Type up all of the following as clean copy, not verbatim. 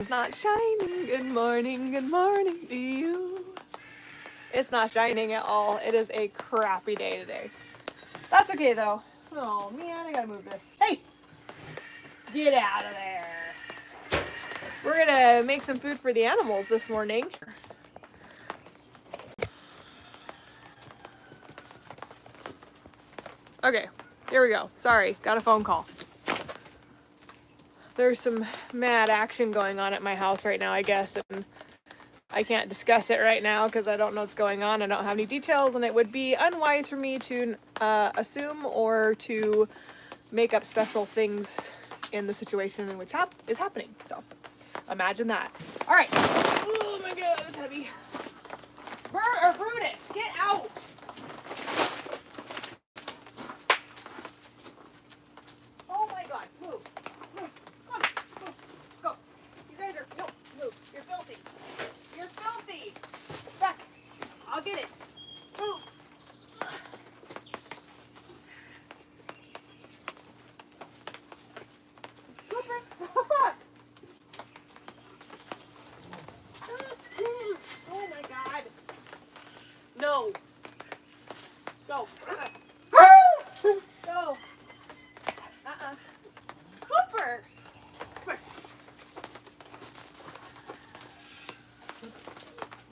It's not shining. Good morning to you. It's not shining at all. It is a crappy day today. That's okay though. Oh man, I gotta move this. Hey! Get out of there. We're gonna make some food for the animals this morning. Okay, here we go. Sorry, got a phone call. There's some mad action going on at my house right now, I guess, and I can't discuss it right now because I don't know what's going on. I don't have any details, and it would be unwise for me to assume or to make up special things in the situation in which is happening. So, imagine that. All right. Oh my God, it's heavy. Brutus, get out! Oh my God, move. Move. Come on, move. Go. You guys are, no, move. You're filthy. You're filthy. Back. I'll get it. Move. Cooper, stop. Oh my God. No. Go. Go. Cooper. Come here.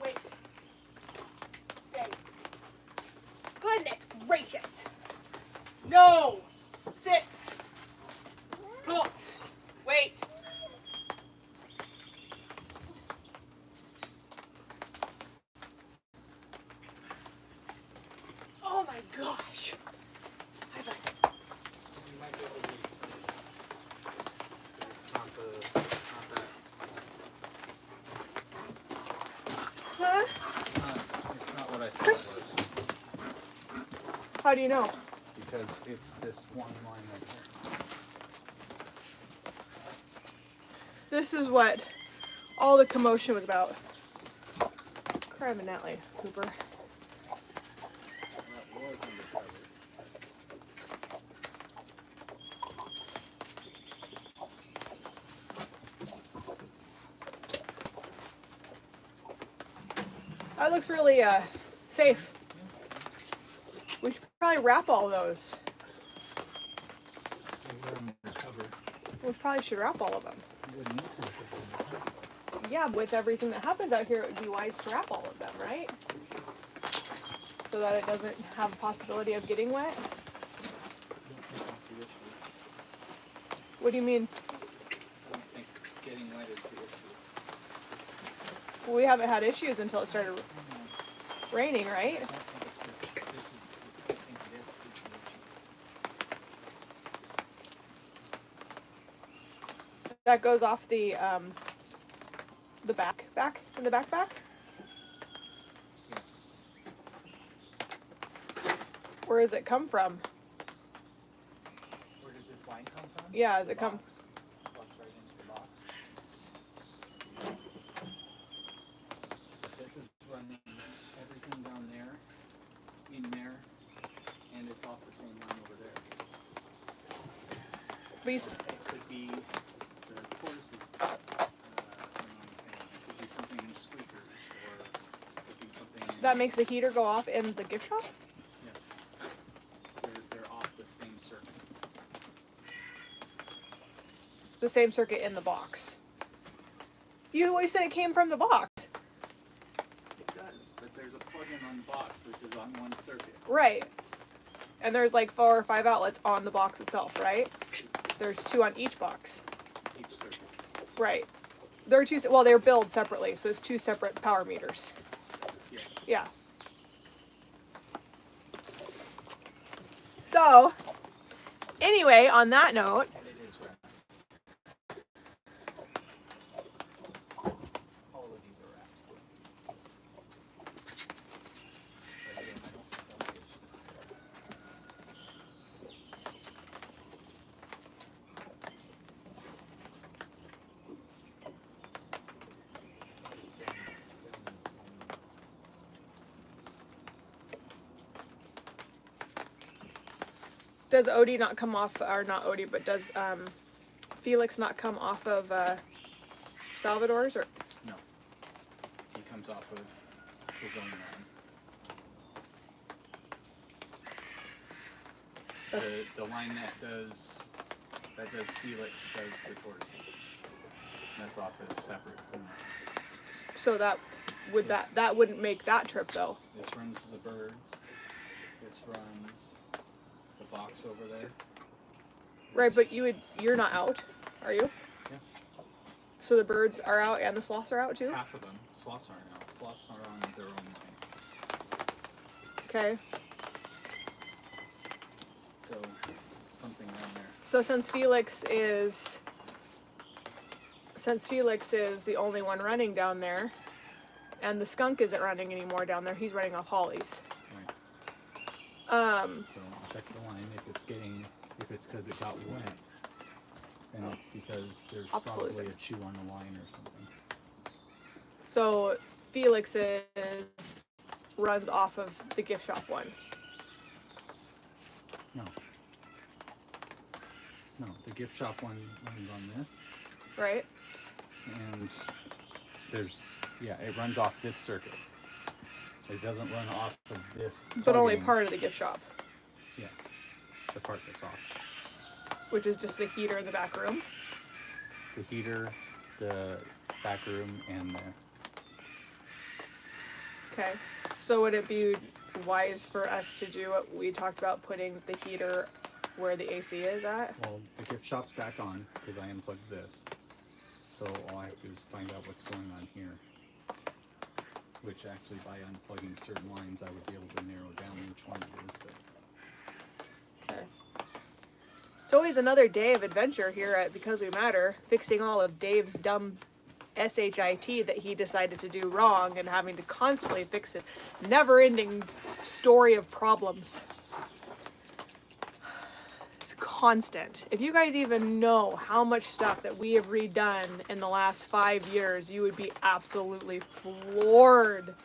Wait. Stay. Goodness gracious. No. Sits. Goats. Wait. Oh my gosh. High five. Huh? It's not what I thought it was. How do you know? Because it's this one line right there. This is what all the commotion was about. Criminally, Cooper. That was undercover. That looks really safe. We should probably wrap all those. They were undercover. We probably should wrap all of them. You wouldn't need to look at them. Yeah, with everything that happens out here, it would be wise to wrap all of them, right? So that it doesn't have a possibility of getting wet. I don't think that's the issue. What do you mean? I don't think getting wet is the issue. Well, we haven't had issues until it started raining, right? I don't think it's this. I think this is the issue. That goes off the back in the backpack. Yes. Where does it come from? Where does this line come from? Yeah, does The it come? box. Plugs right into the box. This is running everything down there, in there, and it's off the same line over there. But you, It could be the chores running on the same line. It could be something in the squeakers, or it could be something in... that makes the heater go off in the gift shop? Yes. They're off the same circuit. The same circuit in the box. You always said it came from the box. It does, but there's a plug-in on the box, which is on one circuit. Right. And there's like 4 or 5 outlets on the box itself, right? There's 2 on each box. Each circuit. Right. They're 2, well, they're billed separately, so it's 2 separate power meters. Yes. Yeah. So, anyway, on that note, And it is wrapped. All of these are wrapped. But again, I don't think that's the issue. does Odie not come off, or not Odie, but does Felix not come off of Salvador's or? No. He comes off of his own line. The line that does Felix does the tortoises. That's off as separate from this. So that wouldn't make that trip though. This runs the birds. This runs the box over there. Right, but you're not out, are you? Yeah. So the birds are out and the sloths are out too? Half of them. Sloths aren't out. Sloths are on their own line. Okay. So something down there. So since Felix is the only one running down there, and the skunk isn't running anymore down there, he's running off Holly's. Right. So check the line if it's because it got wet, and it's because there's probably a chew on the line or something. So Felix's runs off of the gift shop one. No, the gift shop one runs on this. Right. And it runs off this circuit. It doesn't run off of this. But only part of the gift shop. Yeah, the part that's off. Which is just the heater in the back room. The heater, the back room, and the... Okay. So would it be wise for us to do what we talked about, putting the heater where the AC is at? Well, the gift shop's back on because I unplugged this. So all I have to do is find out what's going on here. Which actually, by unplugging certain lines, I would be able to narrow down which one it is. But... Okay. It's always another day of adventure here at Because We Matter, fixing all of Dave's dumb SHIT that he decided to do wrong and having to constantly fix it. Never-ending story of problems. It's constant. If you guys even know how much stuff that we have redone in the last 5 years, you would be absolutely floored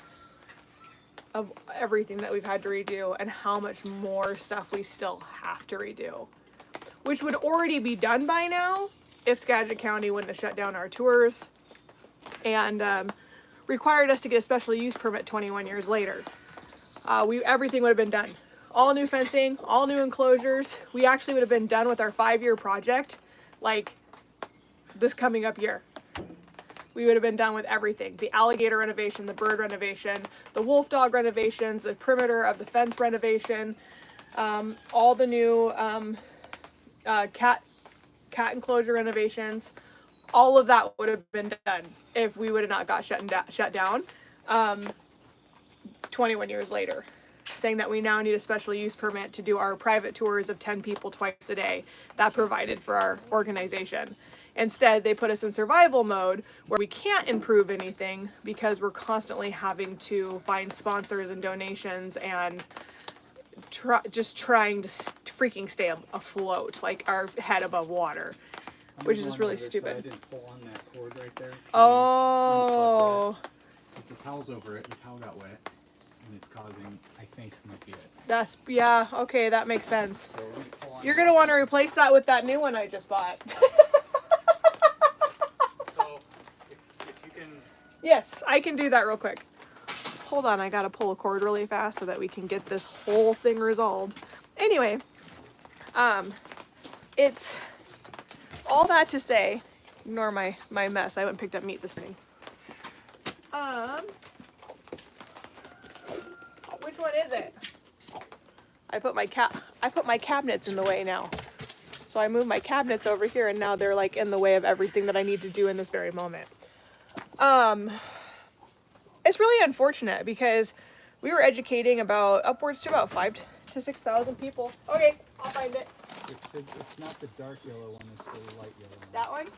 of everything that we've had to redo and how much more stuff we still have to redo. Which would already be done by now if Skagit County wouldn't have shut down our tours and required us to get a special use permit 21 years later. Everything would have been done. All new fencing, all new enclosures. We actually would have been done with our 5-year project like this coming up year. We would have been done with everything. The alligator renovation, the bird renovation, the wolf dog renovations, the perimeter of the fence renovation, all the new cat enclosure renovations. All of that would have been done if we would have not got shut down 21 years later, saying that we now need a special use permit to do our private tours of 10 people twice a day. That provided for our organization. Instead, they put us in survival mode where we can't improve anything because we're constantly having to find sponsors and donations and just trying to freaking stay afloat, like our head above water, which is just really stupid. I didn't pull on that cord right there. Oh. Because the towel's over it, the towel got wet, and it's causing, I think, might be it. Yeah, okay, that makes sense. So let me pull on. You're gonna want to replace that with that new one I just bought. So, if you can... Yes, I can do that real quick. Hold on, I gotta pull a cord really fast so that we can get this whole thing resolved. Anyway, it's all that to say, ignore my mess. I went and picked up meat this morning. Which one is it? I put my cabinets in the way now. So I moved my cabinets over here and now they're like in the way of everything that I need to do in this very moment. It's really unfortunate because we were educating upwards to about 5,000 to 6,000 people. Okay, I'll find it. It's not the dark yellow one, it's the light yellow one. That one?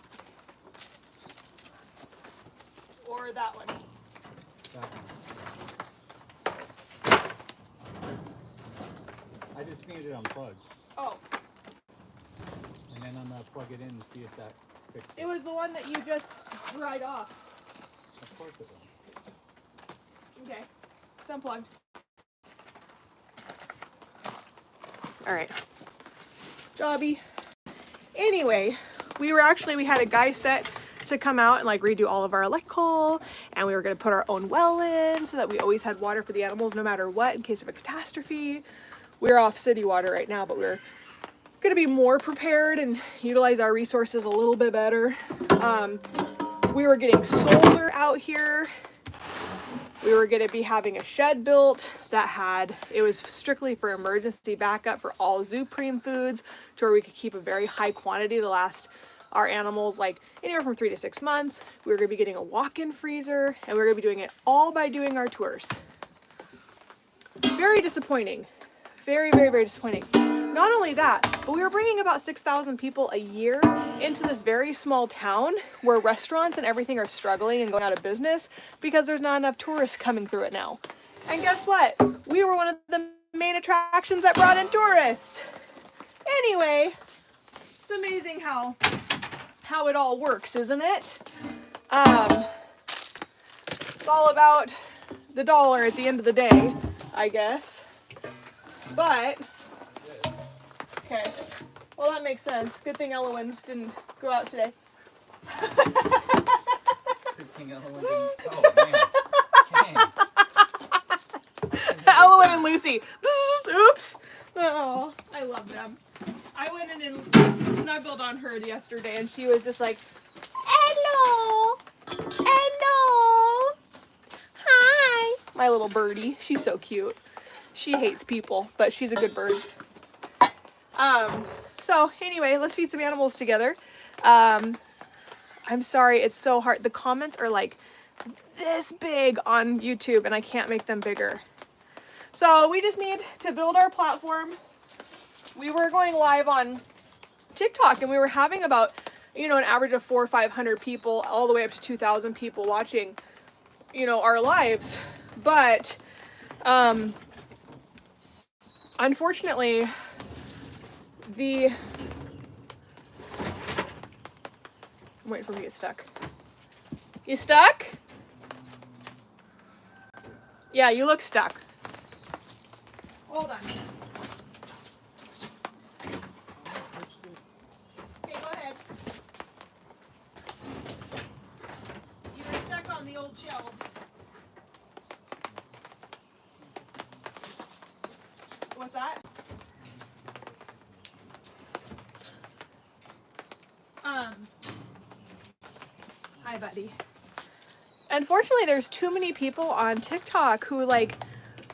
Or that one? That one. I just needed it unplugged. Oh, And then I'm going to plug it in and see if that fixes it. it was the one that you just dried off. Of course it will. Okay, it's unplugged. All right, Jobby. Anyway, we had a guy set to come out and like redo all of our electrical, and we were going to put our own well in so that we always had water for the animals no matter what in case of a catastrophe. We're off city water right now, but we're going to be more prepared and utilize our resources a little bit better. We were getting solar out here. We were going to be having a shed built that it was strictly for emergency backup for all Zupreme foods, to where we could keep a very high quantity to last our animals like anywhere from 3 to 6 months. We were going to be getting a walk-in freezer, and we were going to be doing it all by doing our tours. Very disappointing. Very, very, very disappointing. Not only that, but we were bringing about 6,000 people a year into this very small town where restaurants and everything are struggling and going out of business because there's not enough tourists coming through it now. And guess what? We were one of the main attractions that brought in tourists. Anyway, it's amazing how it all works, isn't it? It's all about the dollar at the end of the day, I guess. But okay, well that makes sense. Good thing Elowen didn't go out today. Good thing Elowen didn't. Oh man. Elowen and Lucy. Oops. Oh, I love them. I went in and snuggled on her yesterday, and she was just like, "Hello, hello, hi." My little birdie. She's so cute. She hates people, but she's a good bird. So anyway, let's feed some animals together. I'm sorry, it's so hard. The comments are like this big on YouTube, and I can't make them bigger. So we just need to build our platform. We were going live on TikTok, and we were having about, an average of 400 or 500 people, all the way up to 2,000 people watching, our lives. But, unfortunately, I'm waiting for me to get stuck. You stuck? Yeah, you look stuck. Hold on. Okay, go ahead. You were stuck on the old shelves. What's that? Hi, buddy. Unfortunately, there's too many people on TikTok who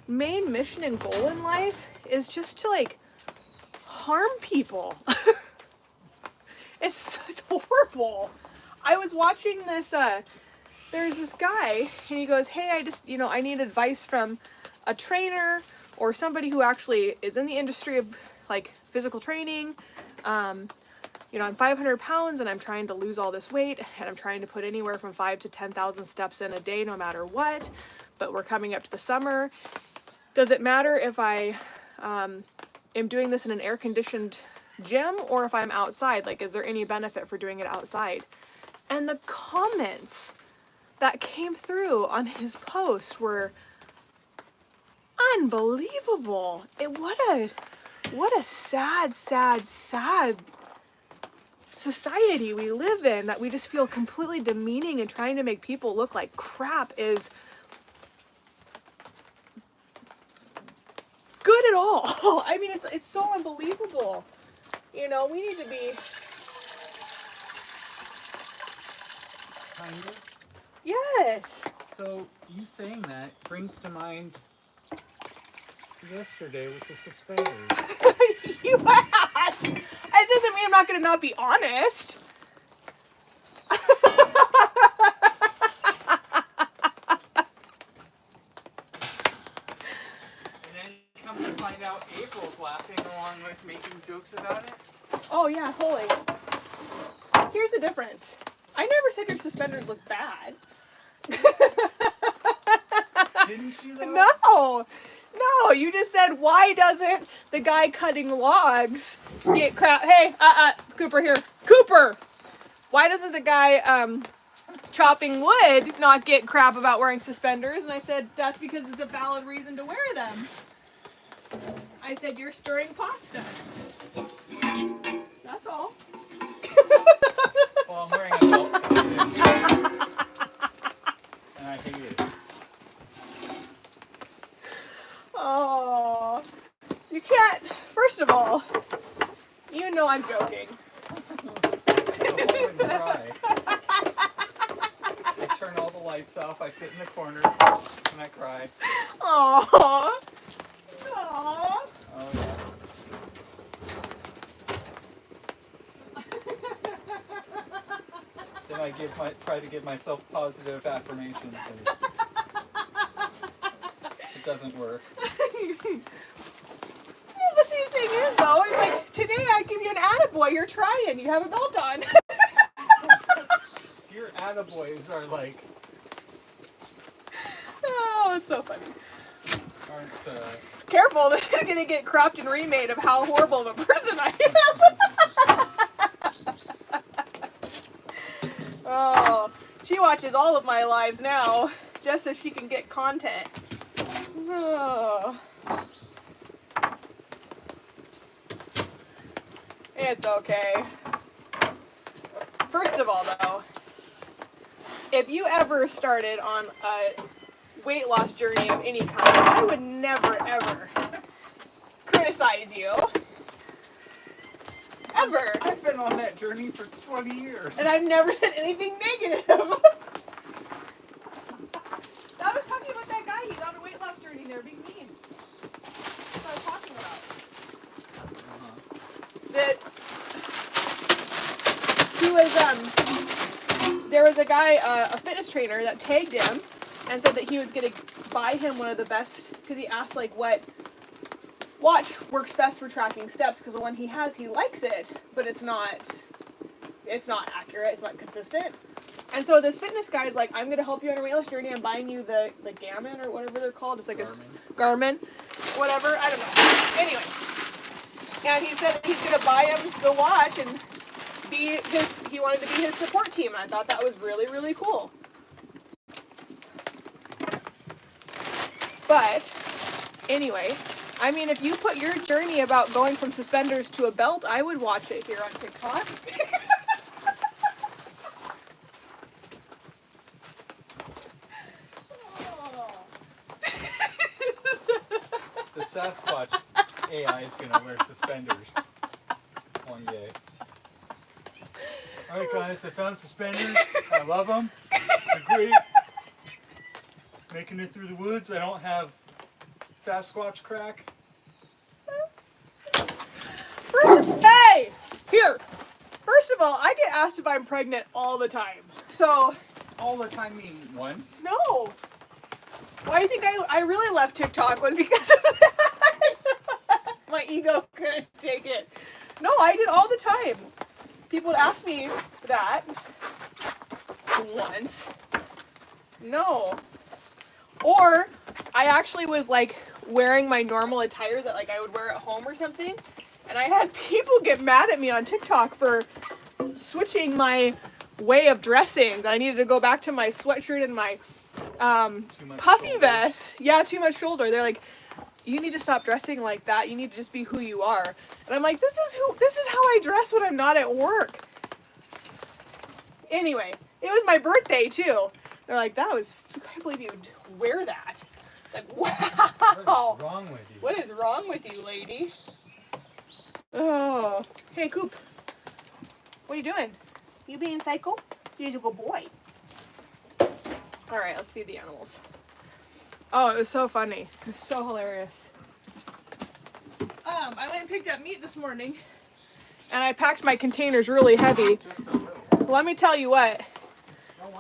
main mission and goal in life is just to harm people. It's horrible. I was watching this, there's this guy, and he goes, "Hey, I need advice from a trainer or somebody who actually is in the industry of physical training. I'm 500 pounds and I'm trying to lose all this weight, and I'm trying to put anywhere from 5,000 to 10,000 steps in a day no matter what, but we're coming up to the summer. Does it matter if I am doing this in an air-conditioned gym or if I'm outside? Is there any benefit for doing it outside?" And the comments that came through on his post were unbelievable. What a sad society we live in, that we just feel completely demeaning, and trying to make people look like crap is good at all. I mean, it's so unbelievable. We need to be. Kind of. Yes. So you saying that brings to mind yesterday with the suspenders. You asked. It doesn't mean I'm not going to not be honest. And then come to find out April's laughing along with making jokes about it. Oh yeah, holy. Here's the difference. I never said your suspenders look bad. Didn't you though? No, you just said, why doesn't the guy cutting logs get crap? Hey, Cooper here. Cooper! Why doesn't the guy chopping wood not get crap about wearing suspenders? And I said, that's because it's a valid reason to wear them. I said, you're stirring pasta. That's all. Well, I'm wearing a belt. And I hate it. Oh, you can't. First of all, you know I'm joking. I wouldn't cry. I turn all the lights off. I sit in the corner and I cry. Aww. Aww. Oh yeah. Then I try to give myself positive affirmations, and it doesn't work. Well, the same thing is though, it's like today I give you an attaboy. You're trying. You have a belt on. Your attaboys are like Oh, it's so funny. aren't. Careful, this is gonna get cropped and remade of how horrible of a person I am. Oh, she watches all of my lives now, just so she can get content. Oh. It's okay. First of all, though, if you ever started on a weight loss journey of any kind, I would never, ever criticize you. Ever. I've been on that journey for 20 years. And I've never said anything negative. I was talking about that guy. He's on a weight loss journey. They're being mean. That's what I was talking about. That he was, there was a guy, a fitness trainer that tagged him and said that he was going to buy him one of the best, because he asked like what watch works best for tracking steps, because the one he has, he likes it, but it's not accurate, it's not consistent. And so this fitness guy is like, I'm going to help you on a weight loss journey. I'm buying you the Garmin or whatever they're called. It's like Garmin, whatever. I don't know. Anyway. And he said he's going to buy him the watch and he wanted to be his support team. And I thought that was really, really cool. But anyway, I mean, if you put your journey about going from suspenders to a belt, I would watch it here on TikTok. The Sasquatch AI is gonna wear suspenders one day. Alright guys, I found suspenders. I love them. They're great. Making it through the woods. I don't have Sasquatch crack. Hey! Here! First of all, I get asked if I'm pregnant all the time. So... All the time mean once? No! Why do you think I really left TikTok was because of that? My ego couldn't take it. No, I did all the time. People would ask me that once. No. Or I actually was like wearing my normal attire that like I would wear at home or something. And I had people get mad at me on TikTok for switching my way of dressing. That I needed to go back to my sweatshirt and my puffy shoulder. vest. Yeah, too much shoulder. They're like, you need to stop dressing like that. You need to just be who you are. And I'm like, this is how I dress when I'm not at work. Anyway, it was my birthday too. They're like, I can't believe you would wear that. Like, wow. What is wrong with you? What is wrong with you, lady? Oh, hey, Coop. What are you doing? You being psycho? You're a good boy. All right, let's feed the animals. Oh, it was so funny. It was so hilarious. I went and picked up meat this morning, and I packed my containers really heavy. Let me tell you what.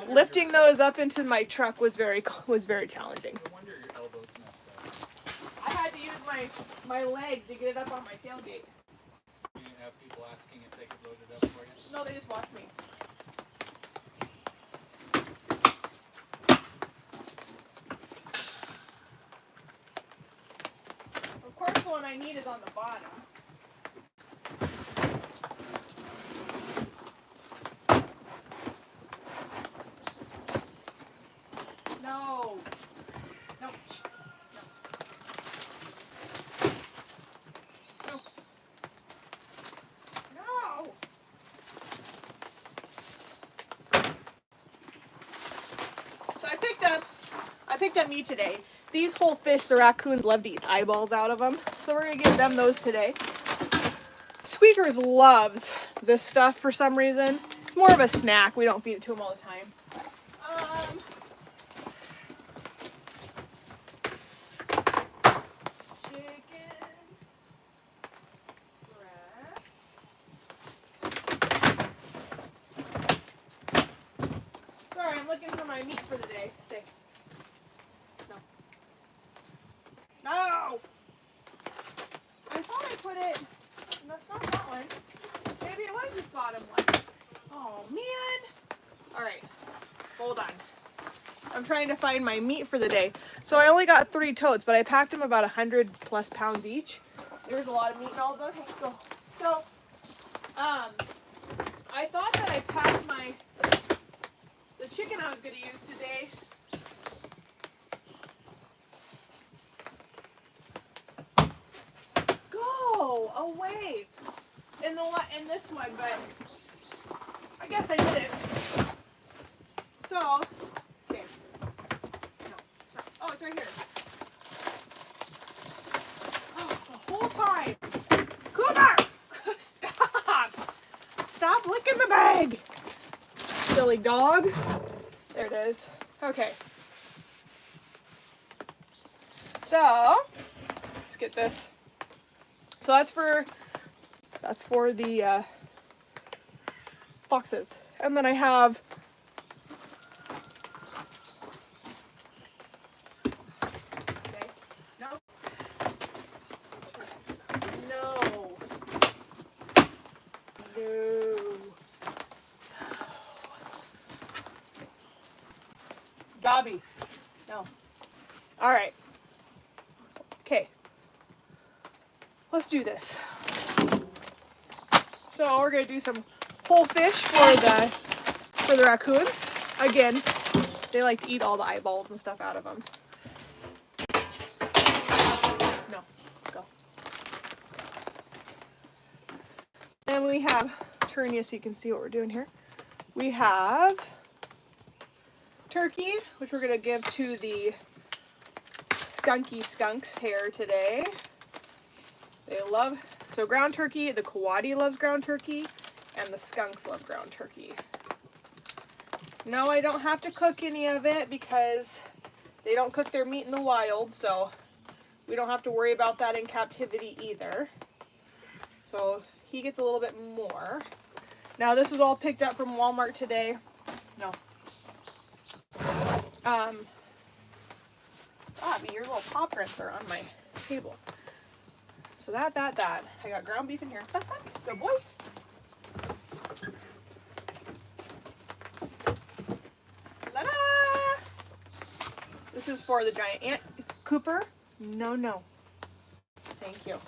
Lifting those up into my truck was very challenging. No wonder your elbow's messed up. I had to use my leg to get it up on my tailgate. You didn't have people asking if they could load it up for you? No, they just watched me. Of course, the one I need is on the bottom. No. No. No. No. picked up meat today. These whole fish, the raccoons love to eat eyeballs out of them. So we're gonna give them those today. Squeakers loves this stuff for some reason. It's more of a snack. We don't feed it to him all the time. Chicken breast. Sorry, I'm looking for my meat for the day. Stay. No. No! I thought I put it. That's not that one. Maybe it was this bottom one. Oh, man. All right. Hold on. I'm trying to find my meat for the day. So I only got 3 totes, but I packed them about 100+ pounds each. There's a lot of meat in all of those. So, I thought that I packed the chicken I was going to use today. Go away in this one, but I guess I did it. So, stand. No, stop. Oh, it's right here. Oh, the whole time. Cooper! Stop! Stop licking the bag! Silly dog. There it is. Okay. So, let's get this. So that's for the foxes. And then I have No. Gobby. No. All right. Okay. Let's do this. So we're gonna do some whole fish for the raccoons. Again, they like to eat all the eyeballs and stuff out of them. No, go. Then we have, turn you so you can see what we're doing here. We have turkey, which we're gonna give to the skunky skunks here today. They love, so ground turkey, the coati loves ground turkey, and the skunks love ground turkey. No, I don't have to cook any of it because they don't cook their meat in the wild, so we don't have to worry about that in captivity either. So he gets a little bit more. Now this was all picked up from Walmart today. No. Your little paw prints are on my table. So that. I got ground beef in here. Good boy. Ta-da! This is for the giant ant. Cooper? No. Thank you.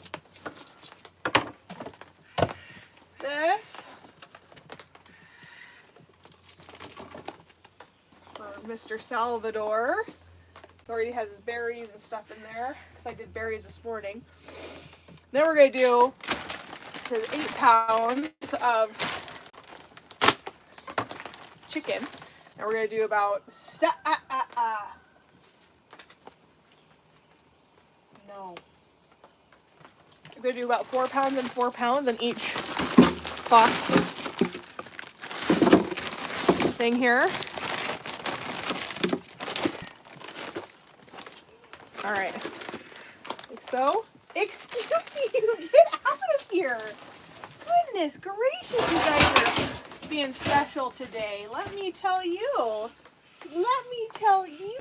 This for Mr. Salvador. He already has his berries and stuff in there. I did berries this morning. Then we're going to do his 8 pounds of chicken. And we're going to do about... No. We're going to do about 4 pounds and 4 pounds in each box thing here. All right, like so. Excuse you, get out of here. Goodness gracious, you guys are being special today. Let me tell you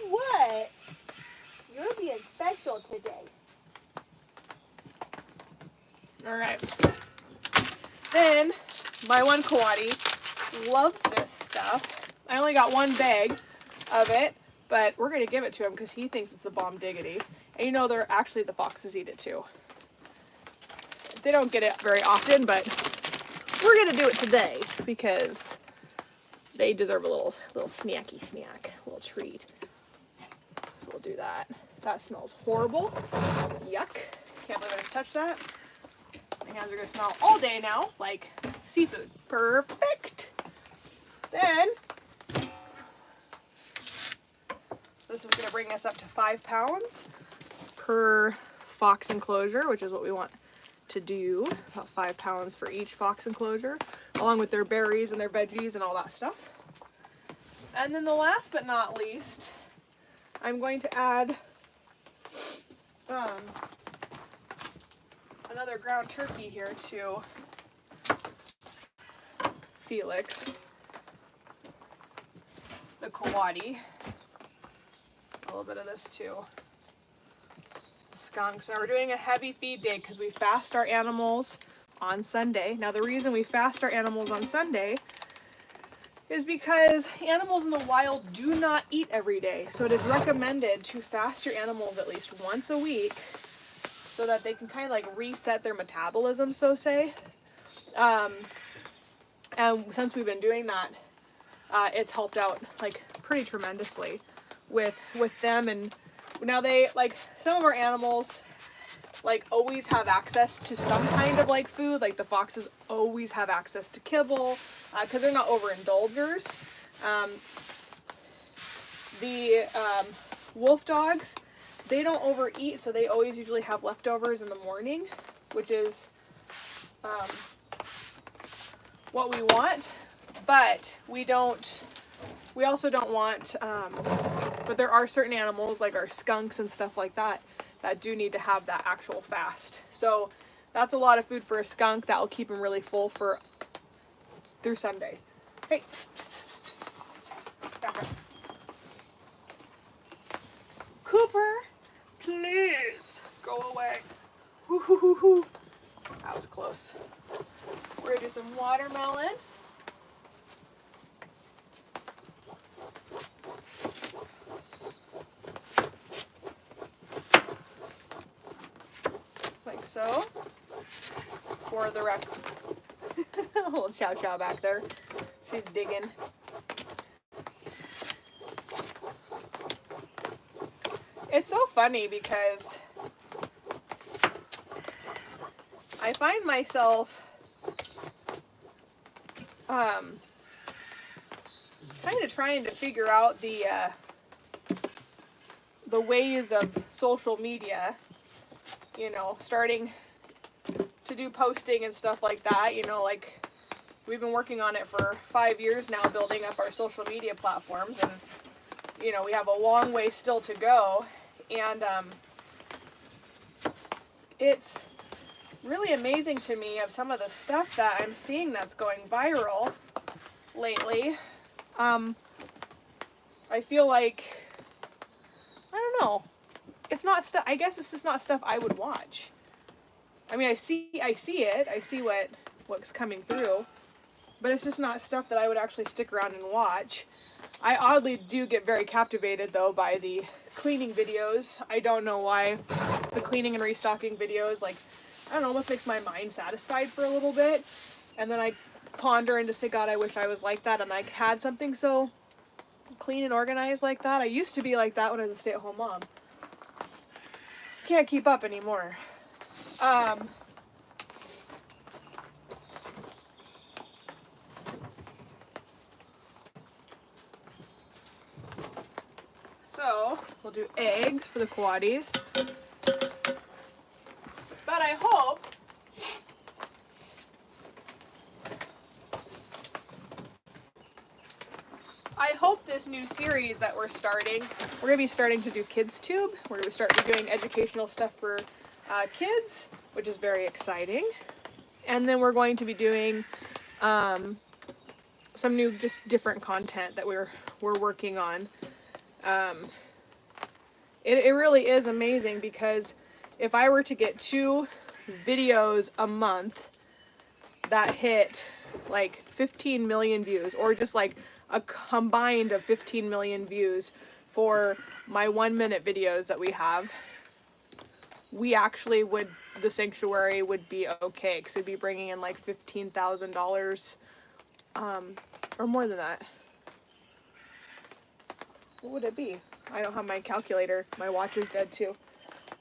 what. You're being special today. All right. Then, my one coati loves this stuff. I only got 1 bag of it. But we're going to give it to him because he thinks it's a bomb diggity. And you know, they're actually, the foxes eat it too. They don't get it very often, but we're going to do it today because they deserve a little snacky snack, a little treat. So we'll do that. That smells horrible. Yuck. Can't believe I just touched that. My hands are going to smell all day now like seafood. Perfect. Then This is going to bring us up to 5 pounds per fox enclosure, which is what we want to do. About 5 pounds for each fox enclosure, along with their berries and their veggies and all that stuff. And then the last but not least, I'm going to add another ground turkey here to Felix, the coati. A little bit of this too. The skunks. Now we're doing a heavy feed day because we fast our animals on Sunday. Now the reason we fast our animals on Sunday is because animals in the wild do not eat every day. So it is recommended to fast your animals at least once a week so that they can kind of like reset their metabolism, so say. And since we've been doing that, it's helped out like pretty tremendously with them. And now they, like, some of our animals like always have access to some kind of like food. Like the foxes always have access to kibble because they're not overindulgers. The wolf dogs, they don't overeat, so they always usually have leftovers in the morning, which is what we want. But we also don't want, but there are certain animals like our skunks and stuff like that that do need to have that actual fast. So that's a lot of food for a skunk. That will keep him really full through Sunday. Hey, psst, psst, psst, psst, psst. Back up. Cooper, please go away. Hoo, hoo, hoo, hoo. That was close. We're gonna do some watermelon. Like so. For the record. A little chow chow back there. She's digging. It's so funny because I find myself kind of trying to figure out the ways of social media, you know, starting to do posting and stuff like that. You know, like we've been working on it for 5 years now, building up our social media platforms, and you know, we have a long way still to go. And it's really amazing to me of some of the stuff that I'm seeing that's going viral lately. I feel like, I don't know, it's not stuff, I guess it's just not stuff I would watch. I mean, I see it, I see what's coming through, but it's just not stuff that I would actually stick around and watch. I oddly do get very captivated though by the cleaning videos. I don't know why. The cleaning and restocking videos, like, I don't know, almost makes my mind satisfied for a little bit. And then I ponder and just say, God, I wish I was like that and I had something so clean and organized like that. I used to be like that when I was a stay-at-home mom. Can't keep up anymore. So we'll do eggs for the coatis. But I hope this new series that we're starting, we're going to be starting to do Kids Tube. We're going to start doing educational stuff for kids, which is very exciting. And then we're going to be doing some new, just different content that we're working on. It really is amazing because if I were to get 2 videos a month that hit like 15 million views, or just like a combined of 15 million views for my 1-minute videos that we have, we actually would, the sanctuary would be okay, because it'd be bringing in like $15,000 or more than that. What would it be? I don't have my calculator. My watch is dead too.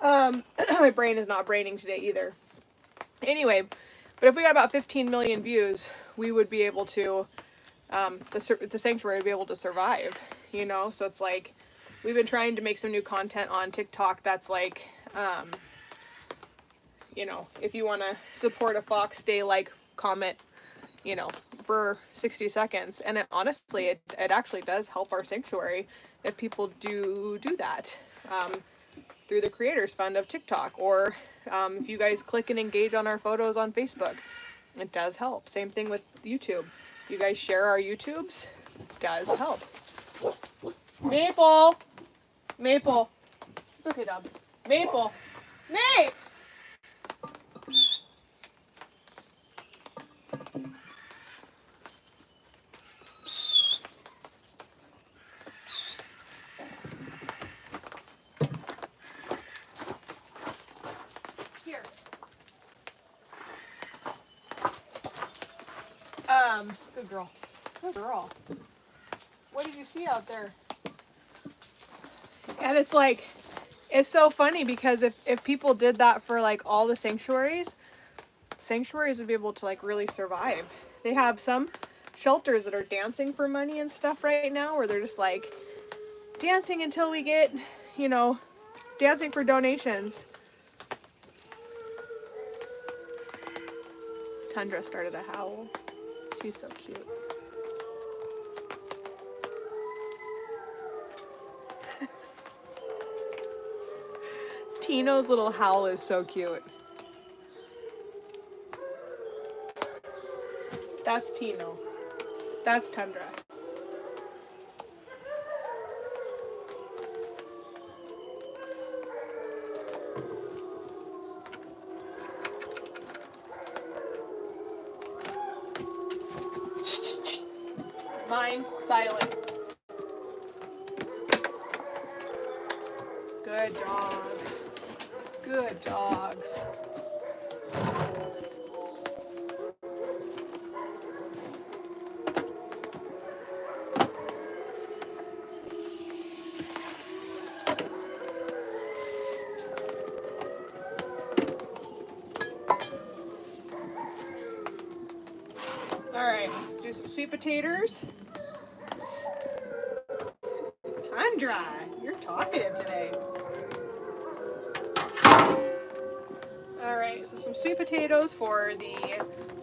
My brain is not braining today either. Anyway, but if we got about 15 million views, we would be able to, the sanctuary would be able to survive, you know? So it's like, we've been trying to make some new content on TikTok that's like, you know, if you want to support a fox, stay, like, comment, you know, for 60 seconds. And it, honestly, it actually does help our sanctuary if people do that through the Creators Fund of TikTok, or if you guys click and engage on our photos on Facebook, it does help. Same thing with YouTube. If you guys share our YouTubes, it does help. Maple! Maple! It's okay, Dub. Maple! Mapes! Here. Good girl. Good girl. What did you see out there? And it's like, it's so funny because if people did that for like all the sanctuaries would be able to like really survive. They have some shelters that are dancing for money and stuff right now, where they're just like dancing until we get, you know, dancing for donations. Tundra started a howl. She's so cute. Tino's little howl is so cute. That's Tino. That's Tundra. Mine, silent. Good dogs. Good dogs. All right, do some sweet potatoes. Tundra, you're talkative today. All right, so some sweet potatoes for the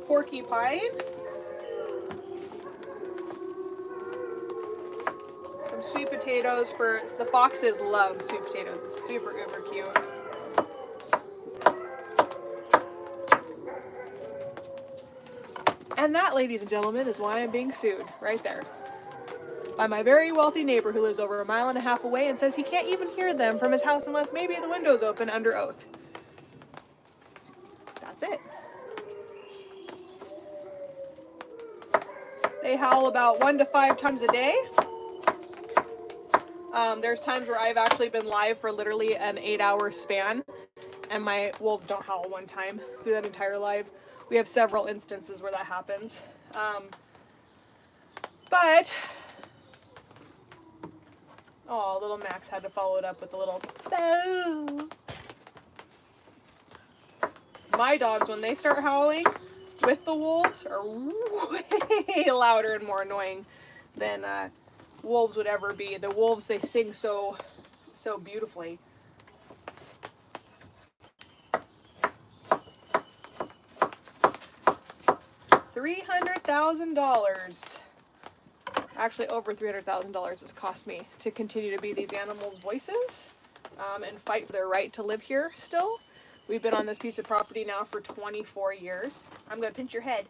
porcupine. Some sweet potatoes for, the foxes love sweet potatoes. It's super uber cute. And that, ladies and gentlemen, is why I'm being sued, right there. By my very wealthy neighbor who lives over 1.5 miles away and says he can't even hear them from his house unless maybe the window's open under oath. That's it. They howl about 1 to 5 times a day. There's times where I've actually been live for literally an 8-hour span, and my wolves don't howl one time through that entire live. We have several instances where that happens. But, oh, little Max had to follow it up with a little boo. My dogs, when they start howling with the wolves, are way louder and more annoying than wolves would ever be. The wolves, they sing so beautifully. $300,000. Actually, over $300,000 has cost me to continue to be these animals' voices and fight for their right to live here still. We've been on this piece of property now for 24 years. I'm going to pinch your head.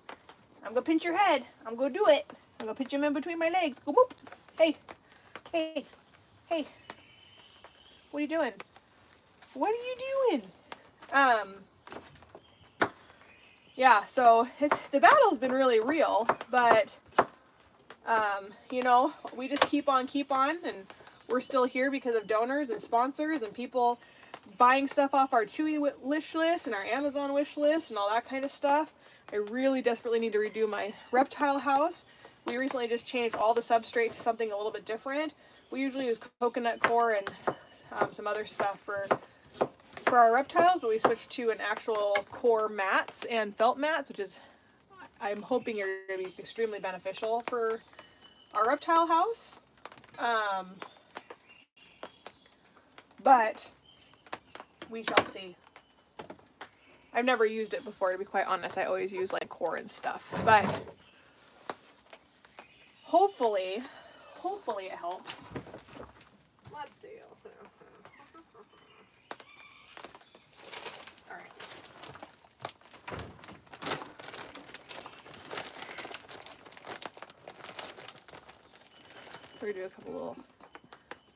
I'm going to pinch your head. I'm going to do it. I'm going to pinch him in between my legs. Go boop. Hey. Hey. Hey. What are you doing? What are you doing? Yeah, so the battle's been really real, but you know, we just keep on, and we're still here because of donors and sponsors and people buying stuff off our Chewy wish list and our Amazon wish list and all that kind of stuff. I really desperately need to redo my reptile house. We recently just changed all the substrate to something a little bit different. We usually use coconut core and some other stuff for our reptiles, but we switched to an actual core mats and felt mats, which is, I'm hoping, are going to be extremely beneficial for our reptile house. but we shall see. I've never used it before, to be quite honest. I always use like core and stuff, but hopefully it helps. Let's see. All right. We're gonna do a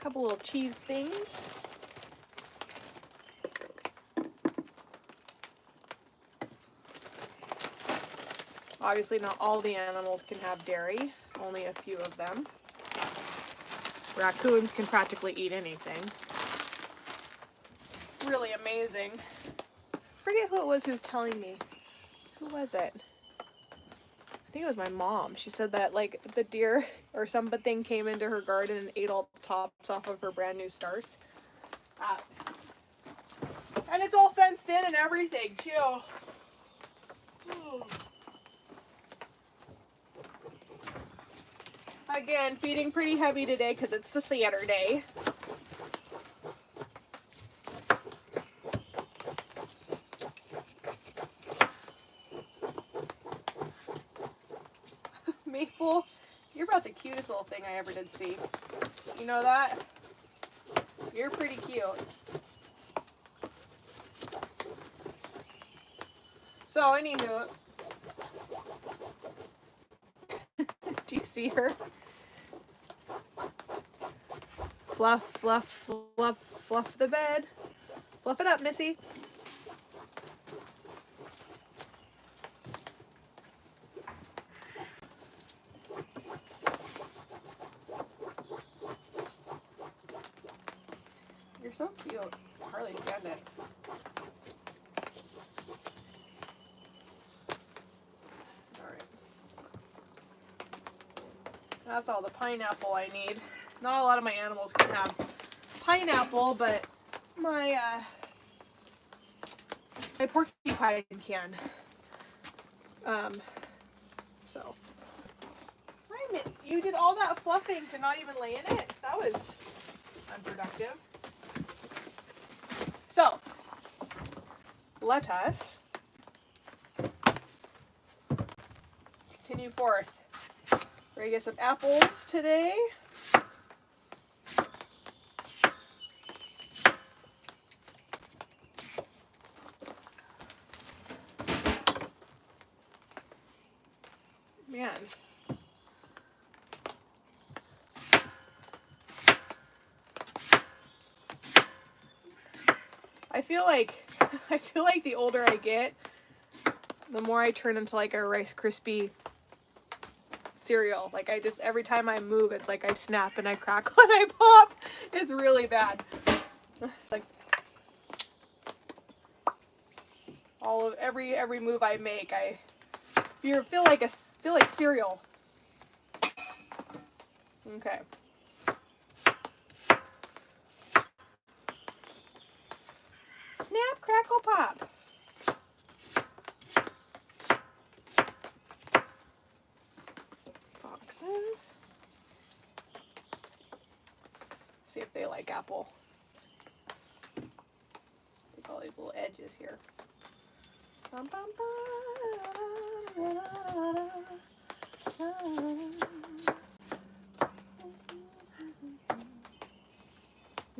couple little cheese things. Obviously, not all the animals can have dairy, only a few of them. Raccoons can practically eat anything. Really amazing. Forget who it was who was telling me. Who was it? I think it was my mom. She said that like the deer or something came into her garden and ate all the tops off of her brand new starts. And it's all fenced in and everything too. Again, feeding pretty heavy today because it's a Saturday. Maple, you're about the cutest little thing I ever did see. You know that? You're pretty cute. So, anywho, do you see her? Fluff, fluff, fluff, fluff the bed. Fluff it up, Missy. You're so cute. Hardly stand it. Alright. That's all the pineapple I need. Not a lot of my animals can have pineapple, but my my porcupine can. So you did all that fluffing to not even lay in it? That was unproductive. So let us continue forth. We're gonna get some apples today. Man. I feel like the older I get, the more I turn into like a Rice Krispie cereal. Like every time I move, it's like I snap and I crackle and I pop. It's really bad. Like every move I make, I feel like cereal. Okay. Snap, crackle, pop. Foxes. See if they like apple. Take all these little edges here. Bum, bum, bum,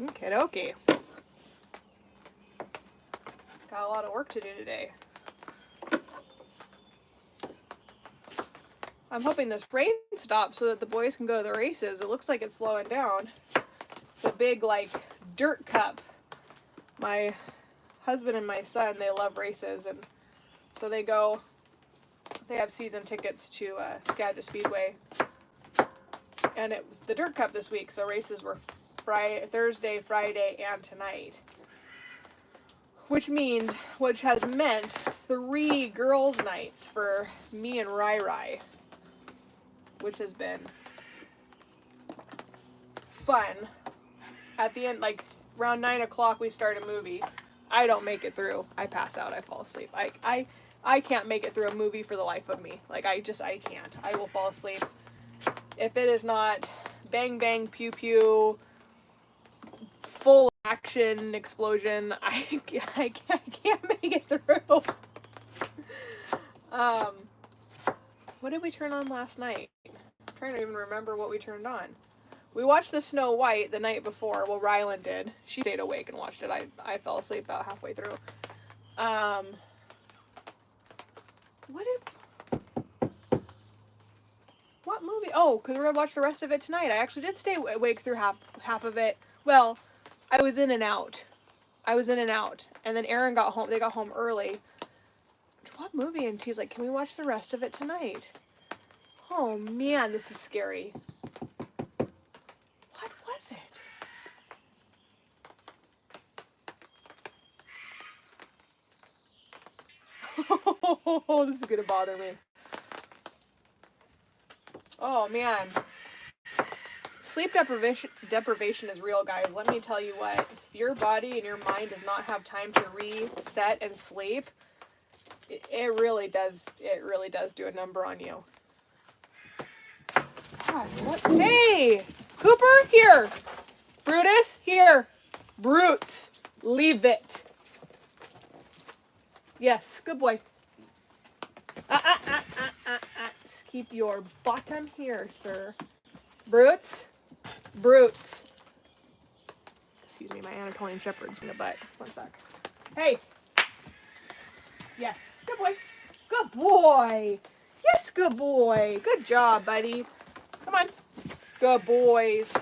okay, dokie. Got a lot of work to do today. I'm hoping this rain stops so that the boys can go to the races. It looks like it's slowing down. It's a big, like, dirt cup. My husband and my son, they love races, and so they have season tickets to Skagit Speedway. And it was the dirt cup this week, so races were Thursday, Friday, and tonight. Which has meant 3 girls' nights for me and Rai Rai, which has been fun. At the end, like around 9 o'clock, we start a movie. I don't make it through. I pass out. I fall asleep. I can't make it through a movie for the life of me. Like I can't. I will fall asleep if it is not bang bang pew pew, full action explosion. I can't make it through. What did we turn on last night? I'm trying to even remember what we turned on. We watched the Snow White the night before. Well, Rylan did. She stayed awake and watched it. I fell asleep about halfway through. What movie? Oh, because we're gonna watch the rest of it tonight. I actually did stay awake through half of it. Well, I was in and out. And then Aaron got home. They got home early. What movie? And she's like, "Can we watch the rest of it tonight?" Oh man, this is scary. What was it? Oh, this is gonna bother me. Oh man. Sleep deprivation is real, guys. Let me tell you what. If your body and your mind does not have time to reset and sleep, it really does do a number on you. God, what? Hey! Cooper, here! Brutus, here! Brutes, leave it. Yes, good boy. Just keep your bottom here, sir. Brutes. Excuse me, my Anatolian Shepherd's in a butt. One sec. Hey. Yes, good boy. Good boy. Yes, good boy. Good job, buddy. Come on. Good boys.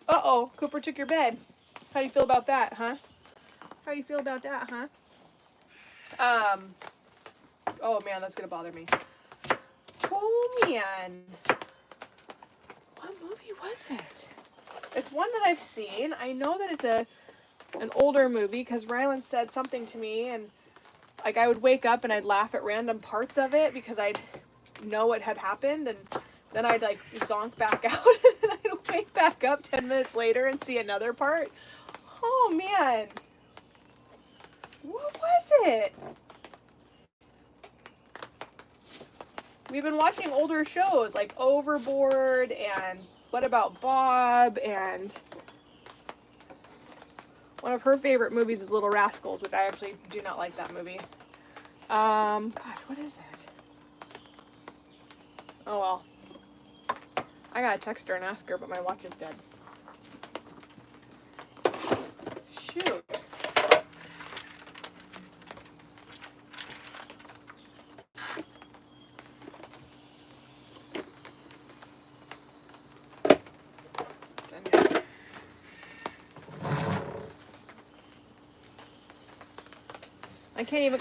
Uh-oh, Cooper took your bed. How do you feel about that, huh? Oh man, that's gonna bother me. Oh man. What movie was it? It's one that I've seen. I know that it's an older movie because Rylan said something to me, and like I would wake up and I'd laugh at random parts of it because I'd know what had happened, and then I'd like zonk back out and then I'd wake back up 10 minutes later and see another part. Oh man. What was it? We've been watching older shows like Overboard and What About Bob, and one of her favorite movies is Little Rascals, which I actually do not like that movie. Gosh, what is it? Oh well. I gotta text her and ask her, but my watch is dead. Shoot. I can't even.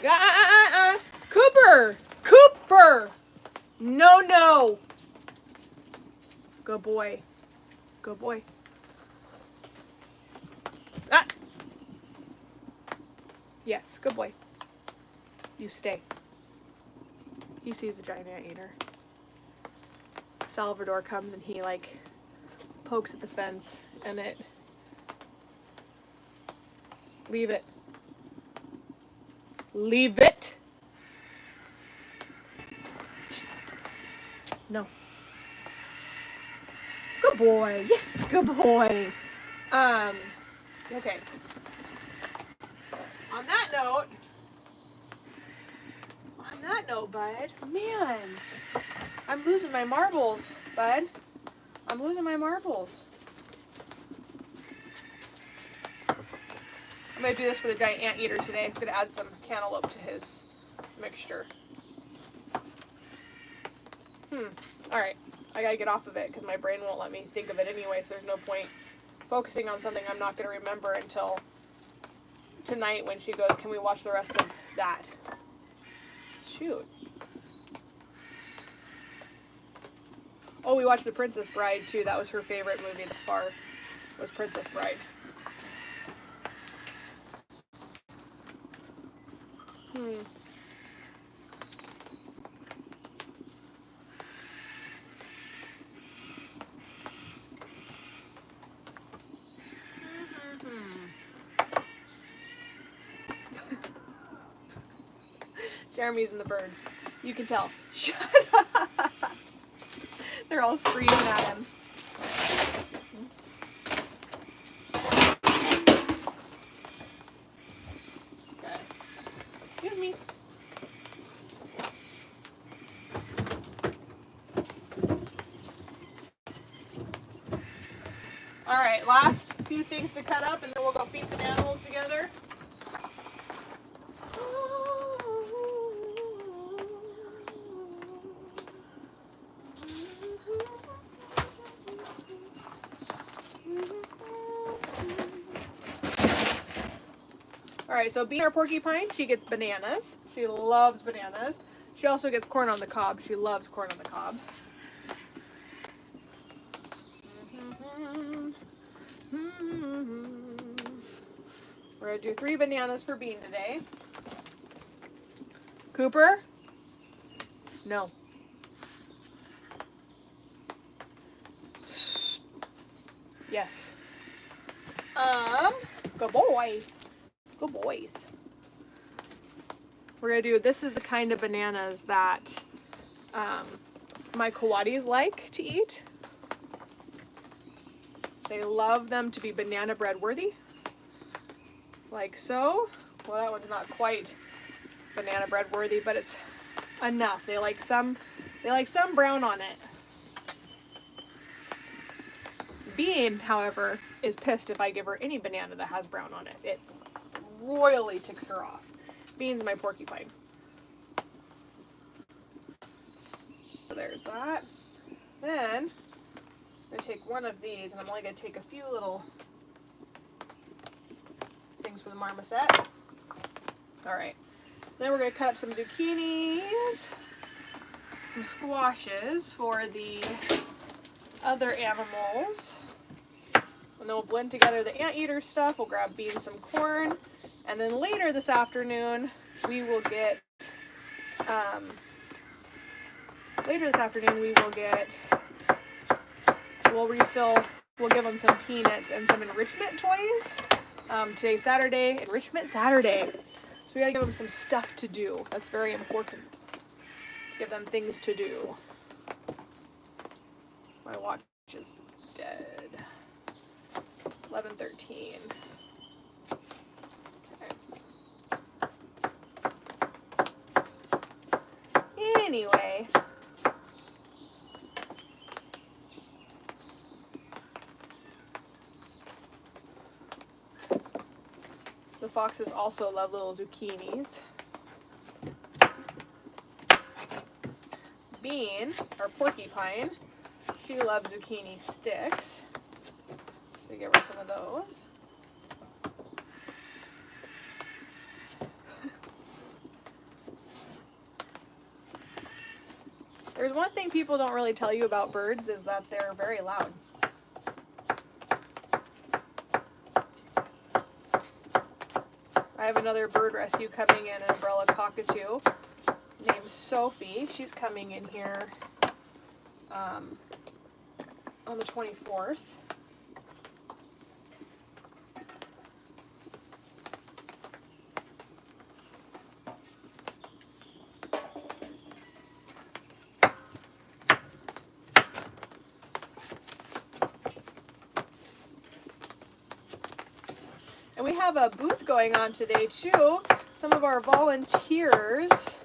Cooper! Cooper! No! Good boy. Good boy. Ah! Yes, good boy. You stay. He sees a giant anteater. Salvador comes and he like pokes at the fence and it. Leave it. Leave it. No. Good boy. Yes, good boy. Okay. On that note, bud. Man, I'm losing my marbles, bud. I'm losing my marbles. I'm gonna do this for the giant anteater today. I'm gonna add some cantaloupe to his mixture. Alright. I gotta get off of it because my brain won't let me think of it anyway, so there's no point focusing on something I'm not gonna remember until tonight when she goes, "Can we watch the rest of that?" Shoot. Oh, we watched The Princess Bride too. That was her favorite movie thus far, was Princess Bride. Jeremy's and the birds. You can tell. Shut up! They're all screaming at him. All right, last few things to cut up and then we'll go feed some animals together. All right, so Bean, our porcupine, she gets bananas. She loves bananas. She also gets corn on the cob. She loves corn on the cob. We're gonna do 3 bananas for Bean today. Cooper? No. Yes. Good boy. Good boys. We're gonna do, this is the kind of bananas that my coatis like to eat. They love them to be banana bread worthy. Like so. Well, that one's not quite banana bread worthy, but it's enough. They like some brown on it. Bean, however, is pissed if I give her any banana that has brown on it. It royally ticks her off. Bean's my porcupine. So there's that. Then I'm gonna take one of these, and I'm only gonna take a few little things for the marmoset. All right. Then we're gonna cut up some zucchinis, some squashes for the other animals. And then we'll blend together the anteater stuff. We'll grab Bean some corn. And then later this afternoon, we will get, we'll refill, we'll give them some peanuts and some enrichment toys. Today's Saturday, Enrichment Saturday. So we gotta give them some stuff to do. That's very important. To give them things to do. My watch is dead. 11:13. Okay. Anyway. The foxes also love little zucchinis. Bean, our porcupine, she loves zucchini sticks. We give her some of those. There's one thing people don't really tell you about birds is that they're very loud. I have another bird rescue coming in, an umbrella cockatoo named Sophie. She's coming in here on the 24th. And we have a booth going on today too. Some of our volunteers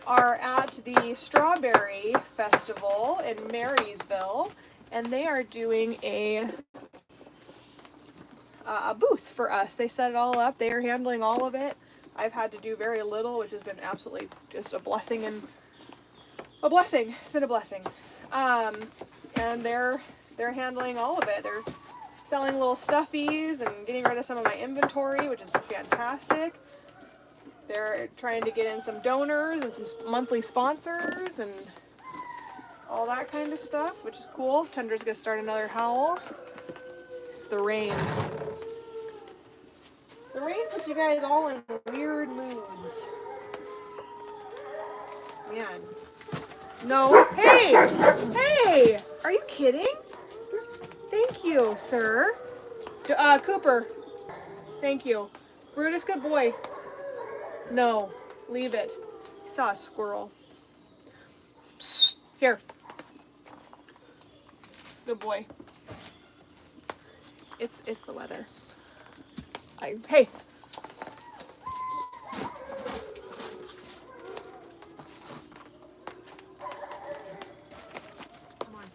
are at the Strawberry Festival in Marysville, and they are doing a booth for us. They set it all up. They are handling all of it. I've had to do very little, which has been absolutely just a blessing and a blessing. It's been a blessing. And they're handling all of it. They're selling little stuffies and getting rid of some of my inventory, which is fantastic. They're trying to get in some donors and some monthly sponsors and all that kind of stuff, which is cool. Tender's gonna start another howl. It's the rain. The rain puts you guys all in weird moods. Man. No. Hey! Hey! Are you kidding? Thank you, sir. Cooper. Thank you. Brutus, good boy. No. Leave it. He saw a squirrel. Psst. Here. Good boy. It's the weather. Hey. Come on.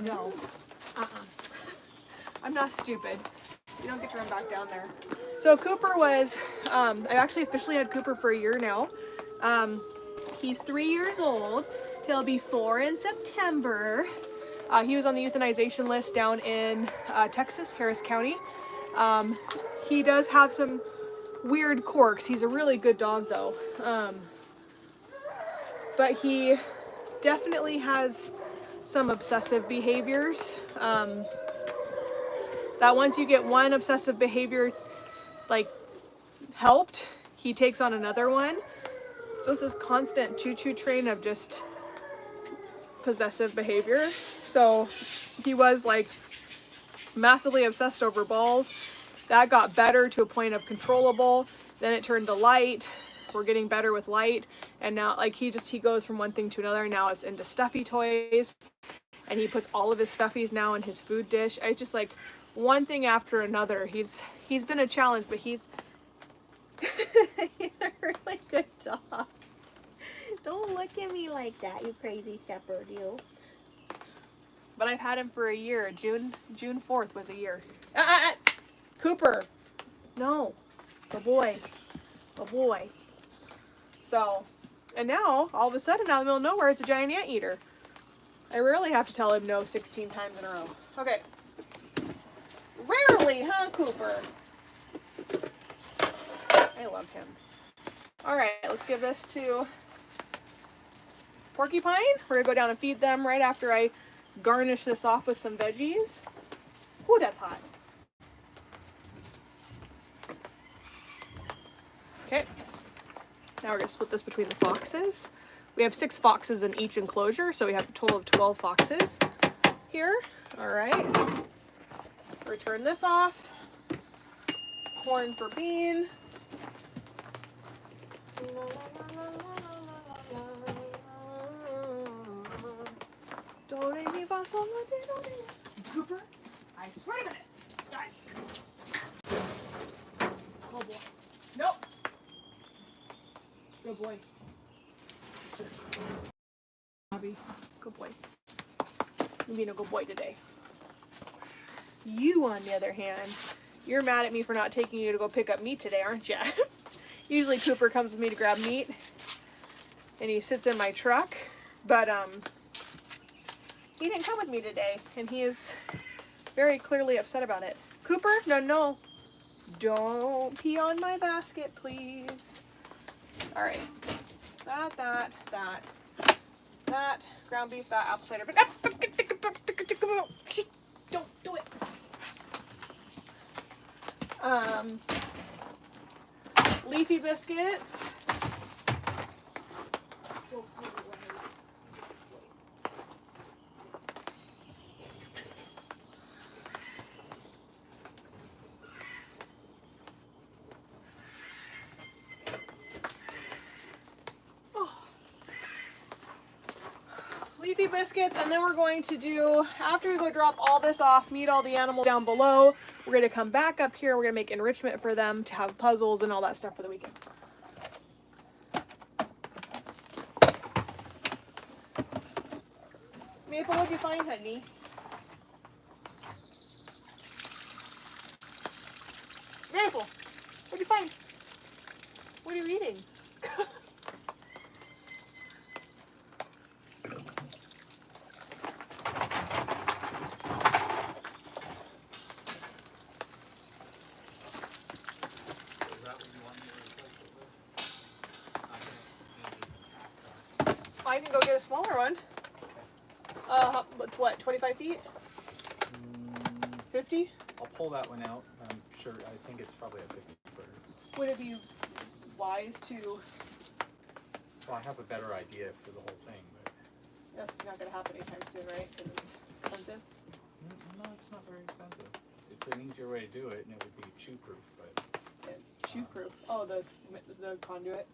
No. I'm not stupid. You don't get to run back down there. So Cooper was, I've actually officially had Cooper for a year now. He's 3 years old. He'll be 4 in September. He was on the euthanization list down in Texas, Harris County. He does have some weird quirks. He's a really good dog though. But he definitely has some obsessive behaviors. That once you get one obsessive behavior like helped, he takes on another one. So it's this constant choo-choo train of just possessive behavior. So he was like massively obsessed over balls. That got better to a point of controllable. Then it turned to light. We're getting better with light. And now like he goes from one thing to another. Now it's into stuffy toys. And he puts all of his stuffies now in his food dish. It's just like one thing after another. He's been a challenge, but he's a really good dog. Don't look at me like that, you crazy shepherd, you. But I've had him for a year. June 4th was a year. Cooper. No. The boy. The boy. So, and now, all of a sudden, out of the middle of nowhere, it's a giant anteater. I rarely have to tell him no 16 times in a row. Okay. Rarely, huh, Cooper? I love him. Alright, let's give this to Porcupine. We're gonna go down and feed them right after I garnish this off with some veggies. Ooh, that's hot. Okay. Now we're gonna split this between the foxes. We have 6 foxes in each enclosure, so we have a total of 12 foxes here. Alright. Return this off. Corn for Bean. Cooper, I swear to goodness. Oh boy. Nope. Good boy. Bobby, good boy. You're being a good boy today. You, on the other hand, you're mad at me for not taking you to go pick up meat today, aren't you? Usually Cooper comes with me to grab meat, and he sits in my truck, but he didn't come with me today, and he is very clearly upset about it. Cooper, no, don't pee on my basket, please. All right, that, ground beef, that apple cider, but don't do it. Leafy biscuits. Leafy biscuits, and then we're going to do, after we go drop all this off, meet all the animals down below, we're going to come back up here, we're going to make enrichment for them to have puzzles and all that stuff for the weekend. Maple, what'd you find, honey? Maple, what'd you find? What are you eating? I can go get a smaller one. What, 25 feet? 50? I'll pull that one out. I'm sure, I think it's probably a 50 footer. Would it be wise to... Well, I have a better idea for the whole thing, but... That's not going to happen anytime soon, right? Because it's expensive? No, it's not very expensive. It's an easier way to do it, and it would be chew-proof, but... Chew-proof. Oh, the conduit.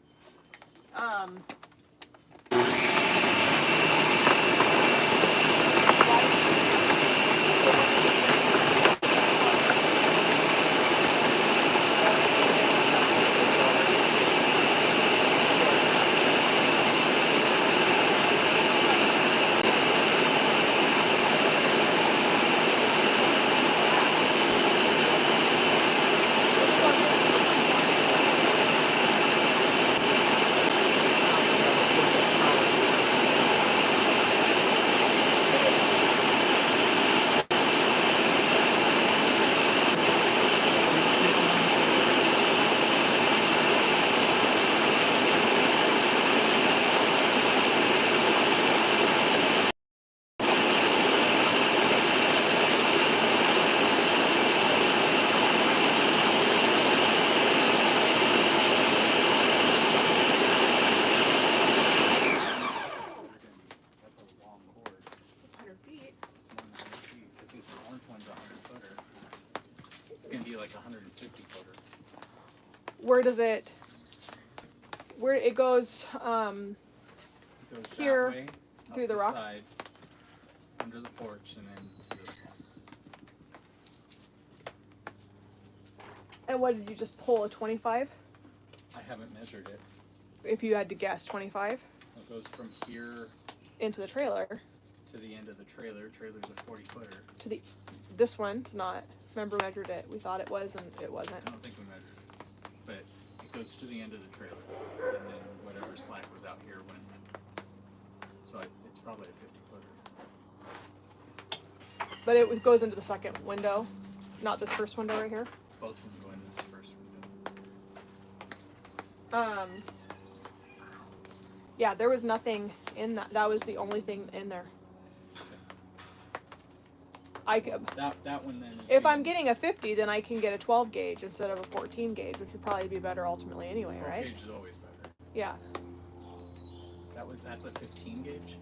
where does it, where it goes, It goes here, that way, through up the rock? side, under the porch, and then to those ones. And what did you just pull, a 25? I haven't measured it. If you had to guess, 25? It goes from here Into the trailer. to the end of the trailer. Trailer's a 40-footer. To the, this one's not. Remember, measured it. We thought it was, and it wasn't. I don't think we measured it, but it goes to the end of the trailer, and then whatever slack was out here went. So it's probably a 50-footer. But it goes into the second window, not this first window right here. Both of them go into this first window. Yeah, there was nothing in that. That was the only thing in there. I could, That one then. if I'm getting a 50, then I can get a 12 gauge instead of a 14 gauge, which would probably be better ultimately anyway, 12 right? gauge is always better. Yeah, That's a 15 gauge.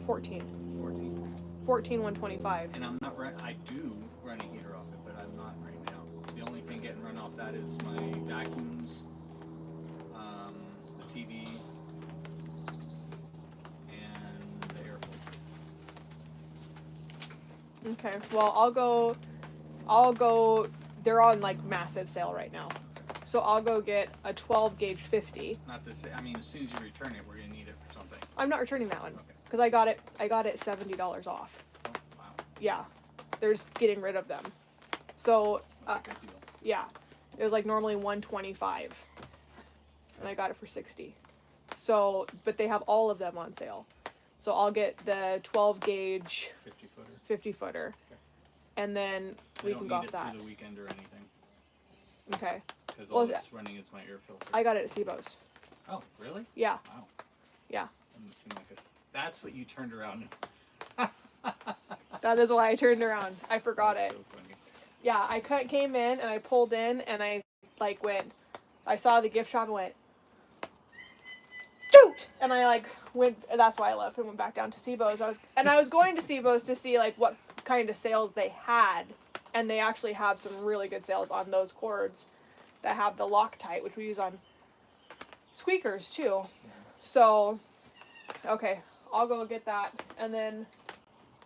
14. 14. 14 125. And I'm not I do run a heater off it, but I'm not right now. The only thing getting run off that is my vacuums, the TV, and the air filter. Okay, well, I'll go, they're on like massive sale right now. So I'll go get a 12 gauge 50. Not to say, I mean, as soon as you return it, we're gonna need it for something. I'm not returning that one. Okay. Because I got it $70 off. Oh, wow. Yeah, they're just getting rid of them. So, That's a good deal. yeah, it was like normally 125 and I got it for 60. So, but they have all of them on sale. So I'll get the 12 gauge 50-footer. 50 footer. Okay. And then we can go off I don't need it that. through the weekend or anything, Okay. because Well, all it's running is my air filter. I got it at SIBO's. Oh, really? Yeah. Wow. Yeah. Doesn't seem like it. That's what you turned around. That is why I turned around. I forgot That's it. so funny. Yeah, I came in and I pulled in and I like went, I saw the gift shop and went, shoot! And I like went, that's why I left and went back down to SIBO's. I was going to SIBO's to see like what kind of sales they had. And they actually have some really good sales on those cords that have the Loctite, which we use on squeakers too. So, okay, I'll go get that and then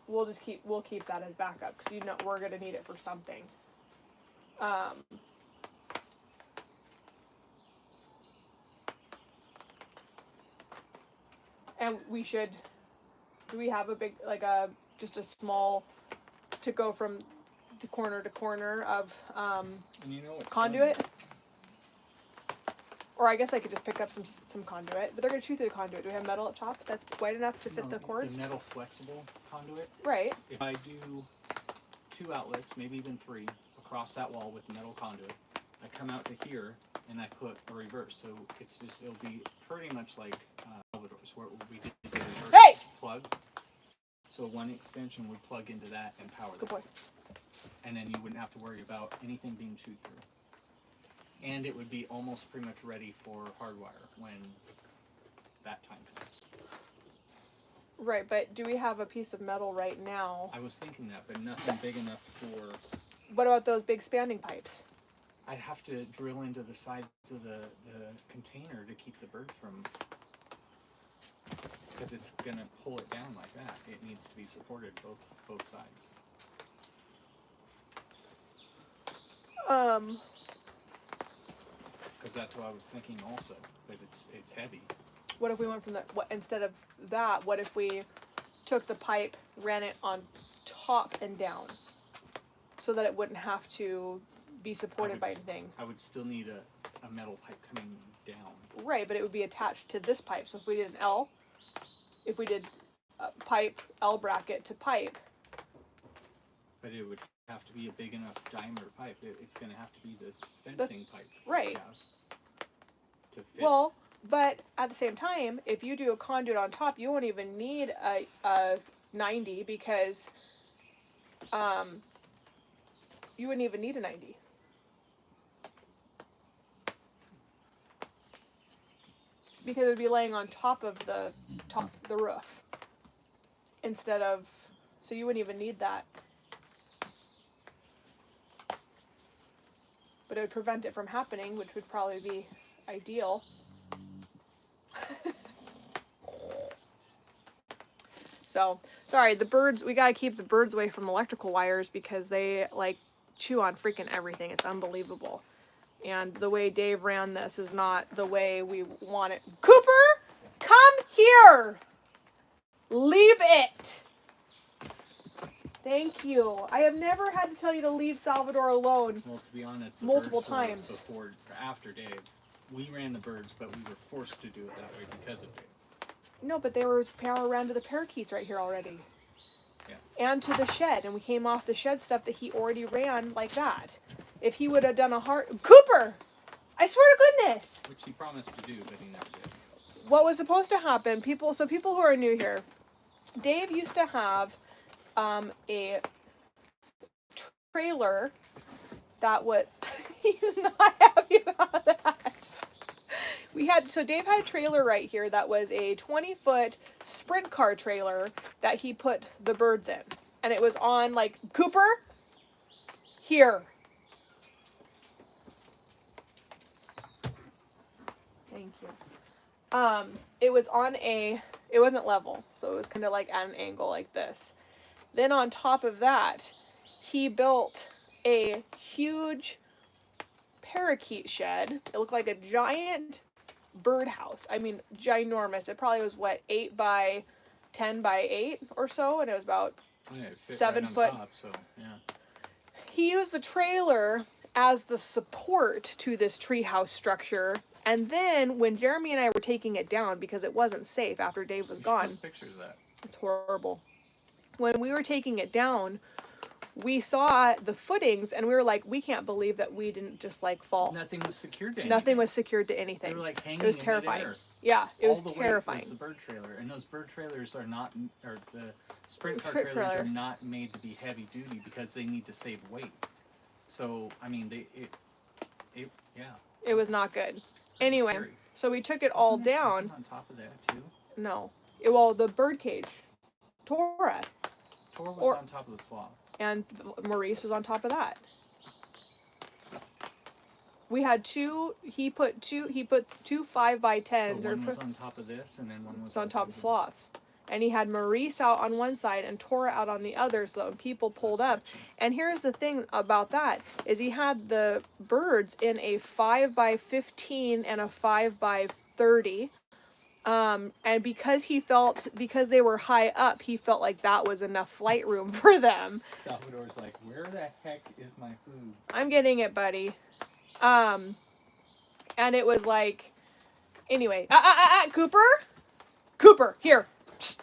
we'll keep that as backup because we're gonna need it for something. And do we have a big, just a small, to go from the corner to corner of And you know what's conduit? funny? Or I guess I could just pick up some conduit, but they're gonna chew through the conduit. Do we have metal up top that's wide enough to fit No, the cords? The metal flexible conduit. Right. If I do 2 outlets, maybe even 3, across that wall with metal conduit, I come out to here and I put a reverse. So it'll be pretty much like Salvador's, where it will be the reverse Hey! plug. So one extension would plug into that and power Good that. boy. And then you wouldn't have to worry about anything being chewed through. And it would be almost pretty much ready for hardwire when that time comes. Right, but do we have a piece of metal right now? I was thinking that, but nothing big enough for... What about those big spanning pipes? I'd have to drill into the sides of the container to keep the birds from... Because it's going to pull it down like that. It needs to be supported both sides. Because that's what I was thinking also, but it's heavy. What if we went from instead of that, what if we took the pipe, ran it on top and down, so that it wouldn't have to be supported by anything? I would still need a metal pipe coming down. Right, but it would be attached to this pipe. So if we did an L, if we did a pipe, L bracket to pipe. But it would have to be a big enough diameter pipe. It's going to have to be this fencing pipe. Right. To fit. Well, but at the same time, if you do a conduit on top, you won't even need a 90 because you wouldn't even need a 90. Because it would be laying on top of the roof instead of, so you wouldn't even need that. but it would prevent it from happening, which would probably be ideal. So, sorry, the birds, we gotta keep the birds away from electrical wires because they, like, chew on freaking everything. It's unbelievable. And the way Dave ran this is not the way we want it. Cooper, come here! Leave it! Thank you. I have never had to tell you to leave Salvador alone. Well, to be honest, multiple birds were times. before, after Dave. We ran the birds, but we were forced to do it that way because of Dave. No, but they were around to the parakeets right here already. Yeah. And to the shed, and we came off the shed stuff that he already ran like that. If he would have done a Cooper! I swear to goodness! Which he promised to do, but he never did. What was supposed to happen, people who are new here, Dave used to have a trailer that was, he's not happy about that. Dave had a trailer right here that was a 20-foot sprint car trailer that he put the birds in. And it was on, like, Cooper, here. Thank you. It was on it wasn't level, so it was kind of like at an angle like this. Then on top of that, he built a huge parakeet shed. It looked like a giant birdhouse. I mean, ginormous. It probably was, what, 8 by 10 by 8 or so, and it was about It fit 7 right on foot. top, so, yeah. He used the trailer as the support to this treehouse structure. And then when Jeremy and I were taking it down because it wasn't safe after Dave was You should gone. post pictures of that. It's horrible. When we were taking it down, we saw the footings and we were like, we can't believe that we didn't just like fall. Nothing was secured to anything. Nothing was secured to anything. They were like hanging It was in terrifying. midair. Yeah, it was All the terrifying. weight was the bird trailer, and those bird trailers are not, or the sprint car Sprint trailers trailer. are not made to be heavy duty because they need to save weight. So I mean, yeah. It was not good. Anyway, Scary. so we took it all Wasn't there down. something on top of that too? No. Well, the bird cage. Tora. Tor was on top of the sloths. And Maurice was on top of that. We had he put two 5 by 10s. So one was on top of this, and then one was on top of sloths. And he had Maurice out on one side and Tora out on the other, so that when people pulled up. And here's the thing about that, is he had the birds in a 5 by 15 and a 5 by 30. And because they were high up, he felt like that was enough flight room for them. Salvador's like, where the heck is my food? I'm getting it, buddy. And it was like, anyway, Cooper, here. Psst.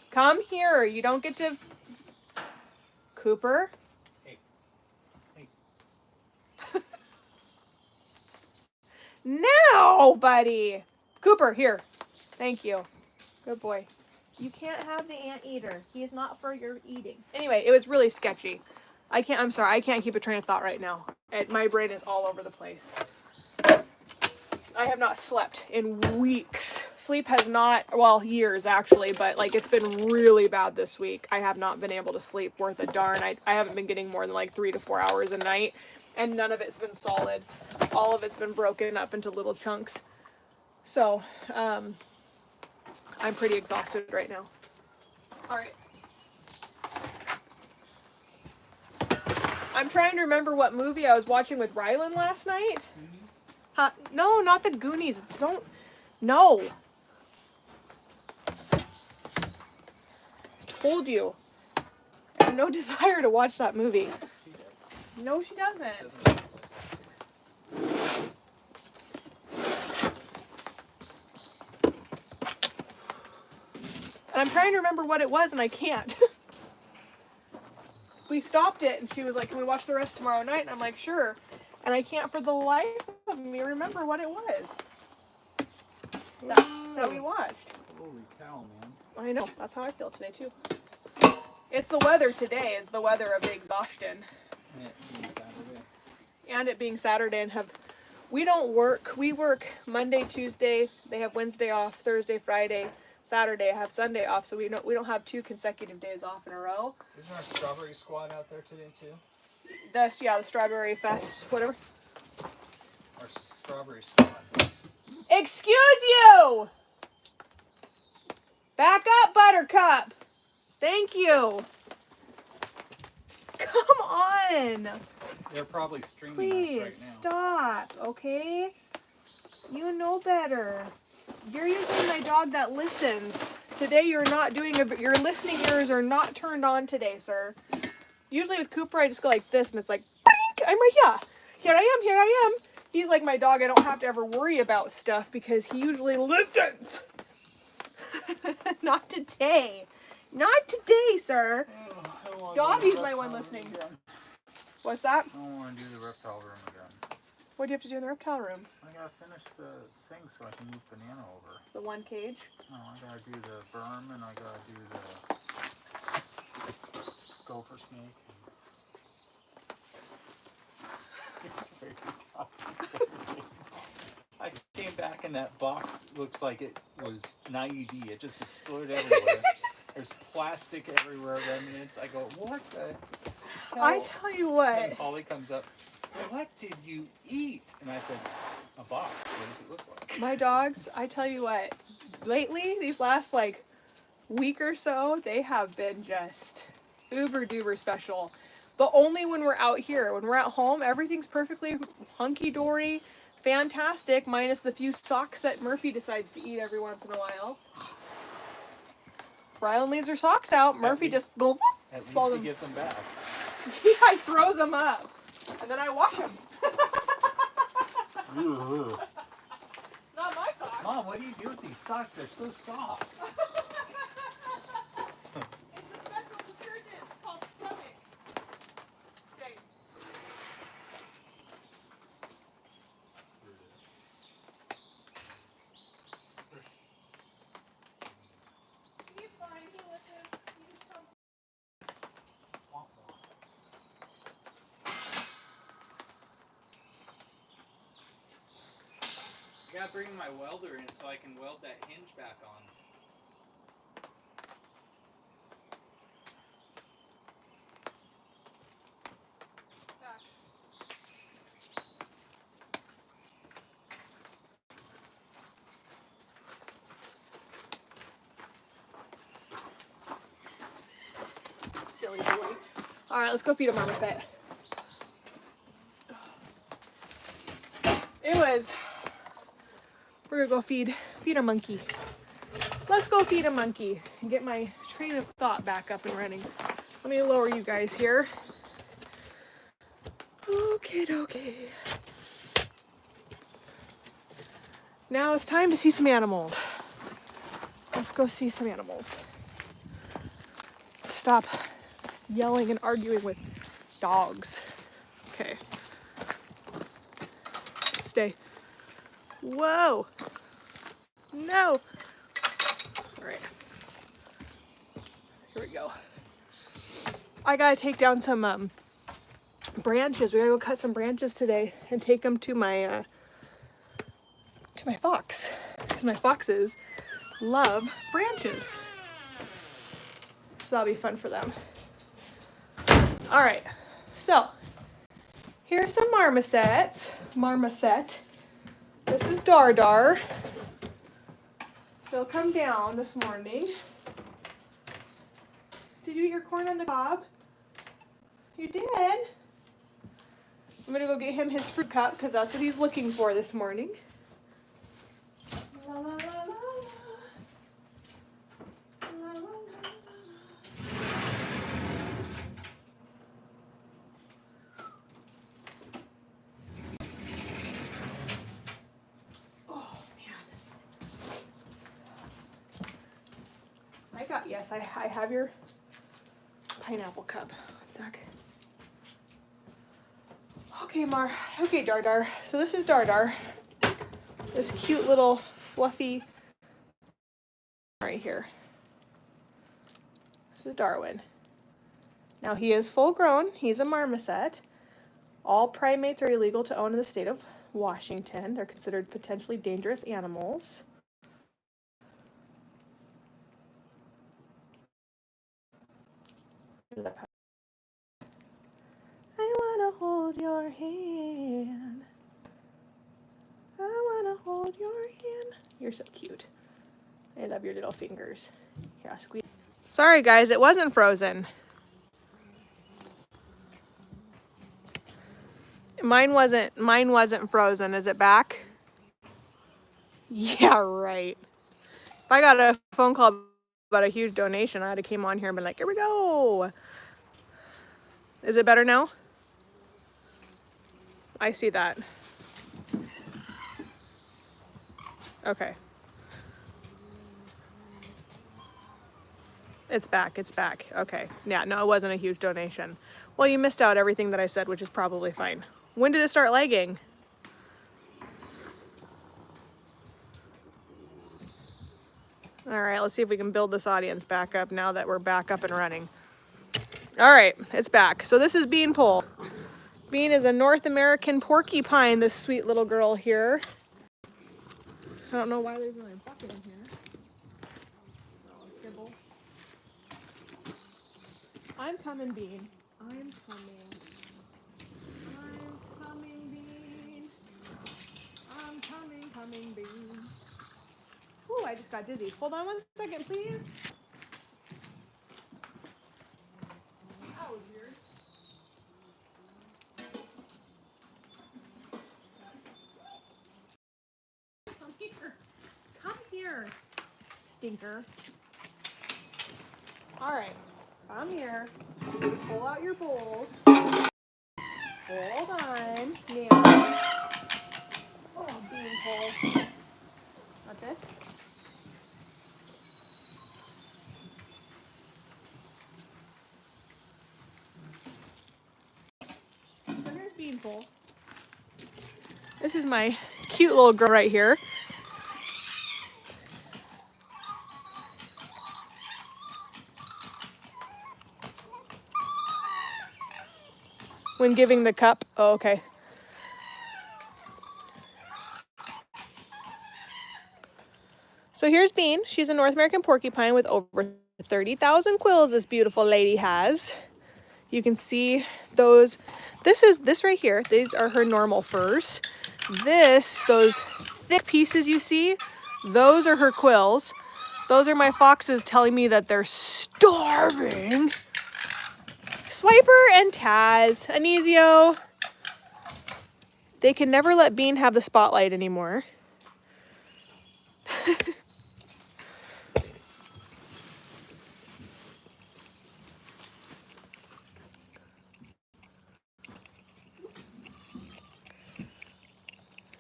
Come here. You don't get to. Cooper. Hey. Now, buddy. Cooper, here. Thank you. Good boy. You can't have the anteater. He is not for your eating. Anyway, it was really sketchy. I'm sorry, I can't keep a train of thought right now. My brain is all over the place. I have not slept in weeks. Sleep has not, well, years actually, but like it's been really bad this week. I have not been able to sleep worth a darn. I haven't been getting more than like 3 to 4 hours a night, and none of it's been solid. All of it's been broken up into little chunks. So, I'm pretty exhausted right now. All right. I'm trying to remember what movie I was watching with Rylan last night. Huh? No, not the Goonies. No. I told you. I have no desire to watch that movie. No, she doesn't. And I'm trying to remember what it was, and I can't. We stopped it, and she was like, can we watch the rest tomorrow night? And I'm like, sure. And I can't for the life of me remember what it was that we watched. Holy cow, man. I know. That's how I feel today, too. It's the weather today is the weather of exhaustion. And it being Saturday. And it being Saturday, and we don't work. We work Monday, Tuesday. They have Wednesday off, Thursday, Friday. Saturday, I have Sunday off, so we don't have 2 consecutive days off in a row. Isn't our strawberry squad out there today too? the Strawberry Fest, whatever. Our strawberry spot. Excuse you! Back up, Buttercup! Thank you! Come on! They're probably streaming Please, us right now. stop, okay? You know better. You're usually my dog that listens. Today you're not doing your listening ears are not turned on today, sir. Usually with Cooper I just go like this and it's like, I'm right here. Here I am. He's like my dog. I don't have to ever worry about stuff because he usually listens. Not today. Not today, sir. Dobby's my one listening. What's that? I don't want to do the reptile room again. What do you have to do in the reptile room? I gotta finish the thing so I can move Banana over. The one cage? No, I gotta do the berm and I gotta do the gopher snake. It's very toxic. I came back and that box looked like it was an IED. It just exploded everywhere. There's plastic everywhere, remnants. I go, what the hell? I tell you what. And Holly comes up, what did you eat? And I said, a box. What does it look like? My dogs, I tell you what, lately, these last like week or so, they have been just uber duper special. But only when we're out here. When we're at home, everything's perfectly hunky-dory, fantastic, minus the few socks that Murphy decides to eat every once in a while. Rylan leaves her socks out. Murphy just go. At least swallows he them. gives them back. He throws them up, and then I wash them. Ooh. It's not my socks. Mom, what do you do with these socks? They're so soft. It's a special detergent. It's called Stomach. Stay. He's fine. He listens. He just comes. I gotta bring my welder in so I can weld that hinge back on. Back. Silly boy. All right, let's go feed him on the set. Anyways, we're gonna go feed a monkey. Let's go feed a monkey and get my train of thought back up and running. Let me lower you guys here. Okay. Now it's time to see some animals. Let's go see some animals. Stop yelling and arguing with dogs. Okay. Stay. Whoa. No. All right. Here we go. I gotta take down some branches. We gotta go cut some branches today and take them to my fox. My foxes love branches, so that'll be fun for them. All right. So here's some marmosets. Marmoset. This is Dar. They'll come down this morning. Did you eat your corn on the cob? You did. I'm gonna go get him his fruit cup because that's what he's looking for this morning. La, la, la, la, la. La, la, la, la. Oh man. Yes, I have your pineapple cup. One sec. Okay, Dar. So this is Dar. This cute little fluffy right here. This is Darwin. Now he is full grown. He's a marmoset. All primates are illegal to own in the state of Washington. They're considered potentially dangerous animals. I wanna hold your hand. I wanna hold your hand. You're so cute. I love your little fingers. Here, I'll squeeze. Sorry guys, it wasn't frozen. Mine wasn't frozen. Is it back? Yeah, right. If I got a phone call about a huge donation, I'd have came on here and been like, here we go. Is it better now? I see that. Okay. It's back, it's back. Okay. Yeah, no, it wasn't a huge donation. Well, you missed out everything that I said, which is probably fine. When did it start lagging? All right, let's see if we can build this audience back up now that we're back up and running. All right, it's back. So this is Beanpole. Bean is a North American porcupine, this sweet little girl here. I don't know why there's another bucket in here. Oh, kibble. I'm coming, Bean. I'm coming. I'm coming, Bean. I'm coming, Bean. Ooh, I just got dizzy. Hold on one second, please. That was weird. Come here. Come here, stinker. All right, come here. Pull out your bowls. Hold on. Now. Oh, Beanpole. Not this. So here's Beanpole. This is my cute little girl right here. When giving the cup. Oh, okay. So here's Bean. She's a North American porcupine with over 30,000 quills this beautiful lady has. You can see those. This right here, these are her normal furs. Those thick pieces you see, those are her quills. Those are my foxes telling me that they're starving. Swiper and Taz, Anisio. They can never let Bean have the spotlight anymore.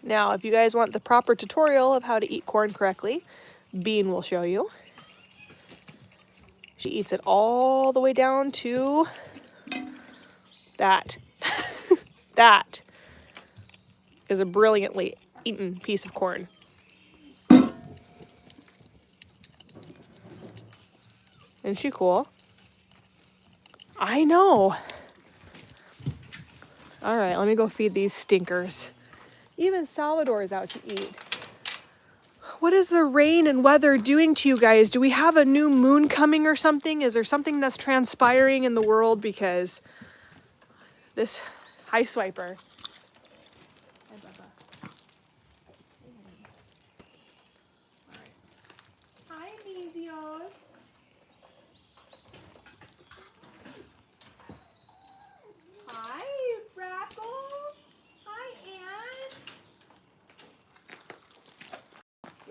Now, if you guys want the proper tutorial of how to eat corn correctly, Bean will show you. She eats it all the way down to that. That is a brilliantly eaten piece of corn. Isn't she cool? I know. All right, let me go feed these stinkers. Even Salvador is out to eat. What is the rain and weather doing to you guys? Do we have a new moon coming or something? Is there something that's transpiring in the world? Because this, hi Swiper. Hi, Bubba. All right. Hi, Anezios. Hi, Rackle. Hi, Ann.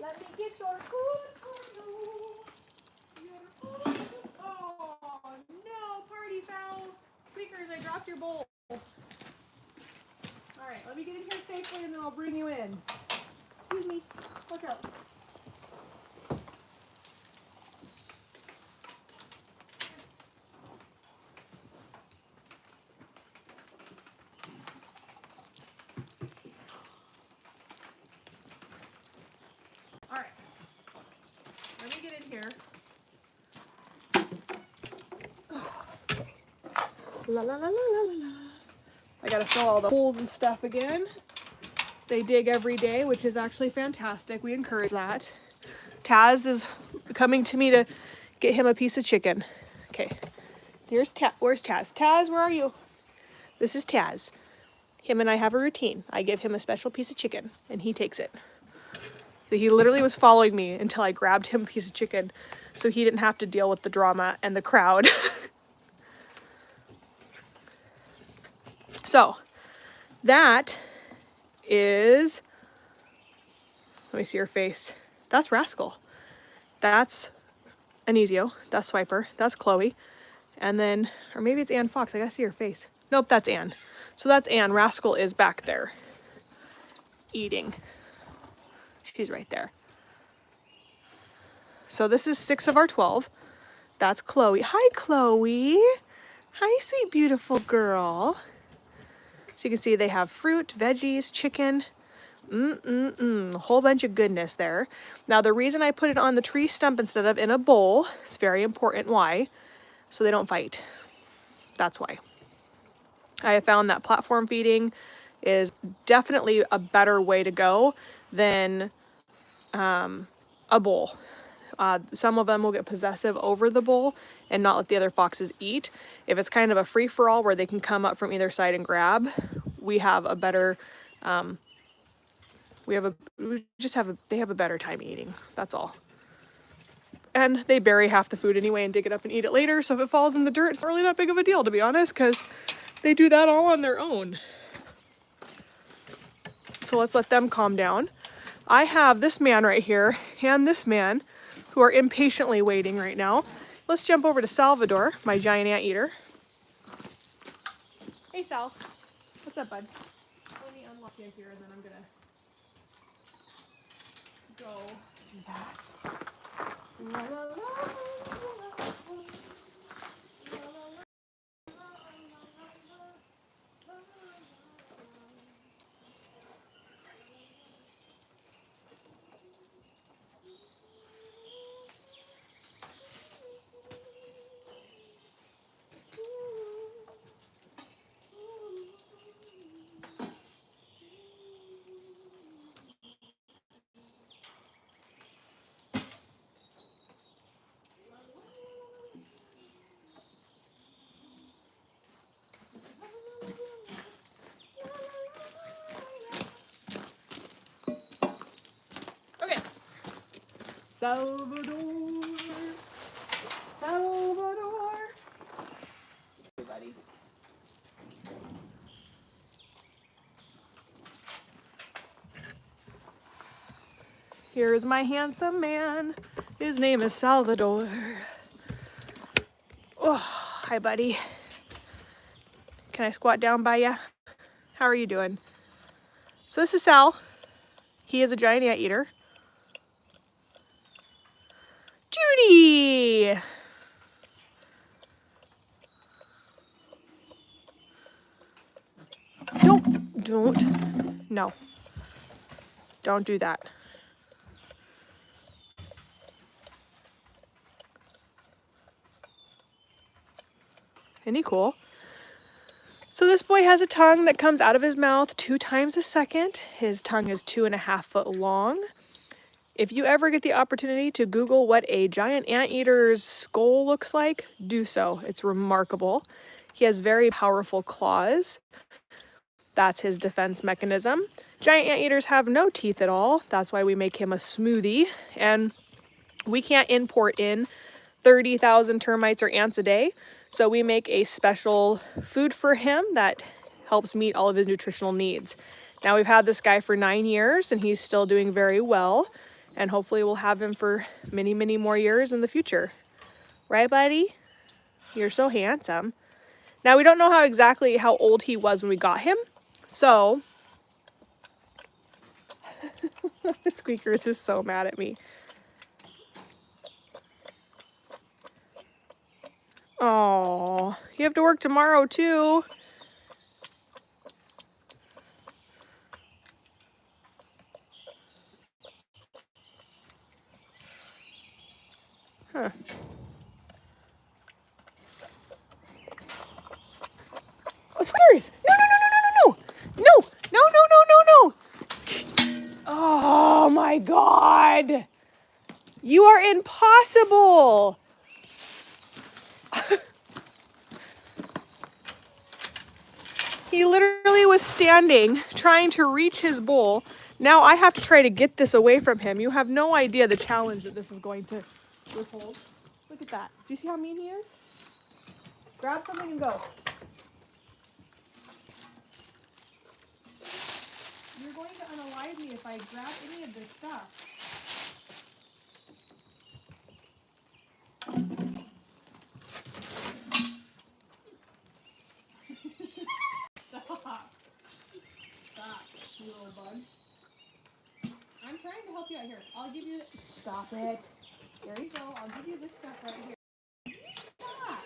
Let me get your food for you. Your food. Oh, no, party foul. Squeakers, I dropped your bowl. All right, let me get in here safely and then I'll bring you in. Excuse me. Watch out. All right. Let me get in here. La la la la la la. I gotta fill all the holes and stuff again. They dig every day, which is actually fantastic. We encourage that. Taz is coming to me to get him a piece of chicken. Okay, here's Taz. Where's Taz? Taz, where are you? This is Taz. Him and I have a routine. I give him a special piece of chicken, and he takes it. He literally was following me until I grabbed him a piece of chicken so he didn't have to deal with the drama and the crowd. So, that is, let me see your face. That's Rascal. That's Anizio. That's Swiper. That's Chloe. And then, or maybe it's Ann Fox. I gotta see her face. Nope, that's Ann. So that's Ann. Rascal is back there eating. She's right there. So this is 6 of our 12. That's Chloe. Hi, Chloe. Hi, sweet, beautiful girl. So you can see they have fruit, veggies, chicken. A whole bunch of goodness there. Now the reason I put it on the tree stump instead of in a bowl, it's very important. Why? So they don't fight. That's why. I have found that platform feeding is definitely a better way to go than a bowl. Some of them will get possessive over the bowl and not let the other foxes eat. If it's kind of a free-for-all where they can come up from either side and grab, we have a better, they have a better time eating. That's all. And they bury half the food anyway and dig it up and eat it later. So if it falls in the dirt, it's not really that big of a deal, to be honest, because they do that all on their own. So let's let them calm down. I have this man right here and this man who are impatiently waiting right now. Let's jump over to Salvador, my giant anteater. Hey, Sal. What's up, bud? Let me unlock you here and then I'm gonna go do that. La, la, la, la, la, la. Okay. Salvador. Salvador. Everybody. Here's my handsome man. His name is Salvador. Oh, hi, buddy. Can I squat down by ya? How are you doing? So this is Sal. He is a giant anteater. Judy! No. Don't do that. Isn't he cool? So this boy has a tongue that comes out of his mouth 2 times a second. His tongue is 2.5 foot long. If you ever get the opportunity to Google what a giant anteater's skull looks like, do so. It's remarkable. He has very powerful claws. That's his defense mechanism. Giant anteaters have no teeth at all. That's why we make him a smoothie. And we can't import in 30,000 termites or ants a day. So we make a special food for him that helps meet all of his nutritional needs. Now we've had this guy for 9 years and he's still doing very well. And hopefully we'll have him for many, many more years in the future. Right, buddy? You're so handsome. Now we don't know exactly how old he was when we got him. So, Squeakers is so mad at me. Oh, you have to work tomorrow too. Huh. Oh, Squeakers! No! No! Oh my God! You are impossible! He literally was standing, trying to reach his bowl. Now I have to try to get this away from him. You have no idea the challenge that this is going to withhold. Look at that. Do you see how mean he is? Grab something and go. You're going to unalive me if I grab any of this stuff. Stop. Stop, you little bug. I'm trying to help you out here. I'll give you... Stop it. There you go. I'll give you this stuff right here. Stop.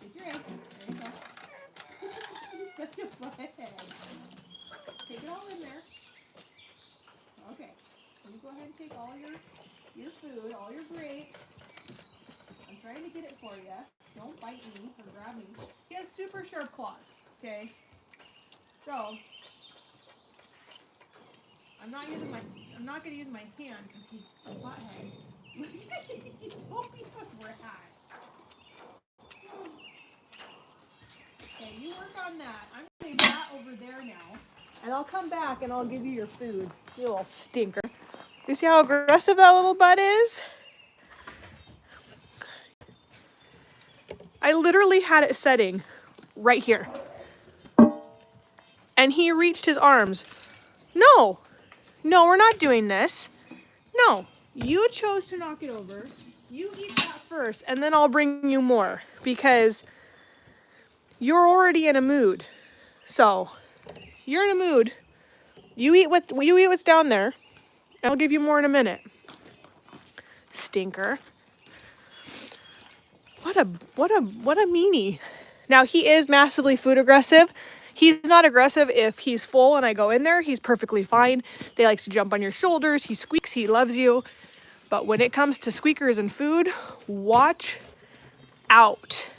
Take your egg. There you go. You're such a butthead. Take it all in there. Okay. You go ahead and take all your food, all your grapes. I'm trying to get it for you. Don't bite me or grab me. He has super sharp claws. Okay. So I'm not going to use my hand because he's a butthead. He's holding a rat. Okay, you work on that. I'm going to leave that over there now. And I'll come back and I'll give you your food. You little stinker. You see how aggressive that little butt is? I literally had it setting right here. And he reached his arms. No, we're not doing this. No, you chose to knock it over. You eat that first, and then I'll bring you more because you're already in a mood. So you're in a mood. You eat what's down there, and I'll give you more in a minute. Stinker. What a meanie. Now he is massively food aggressive. He's not aggressive if he's full and I go in there. He's perfectly fine. They likes to jump on your shoulders. He squeaks. He loves you. But when it comes to squeakers and food, watch out.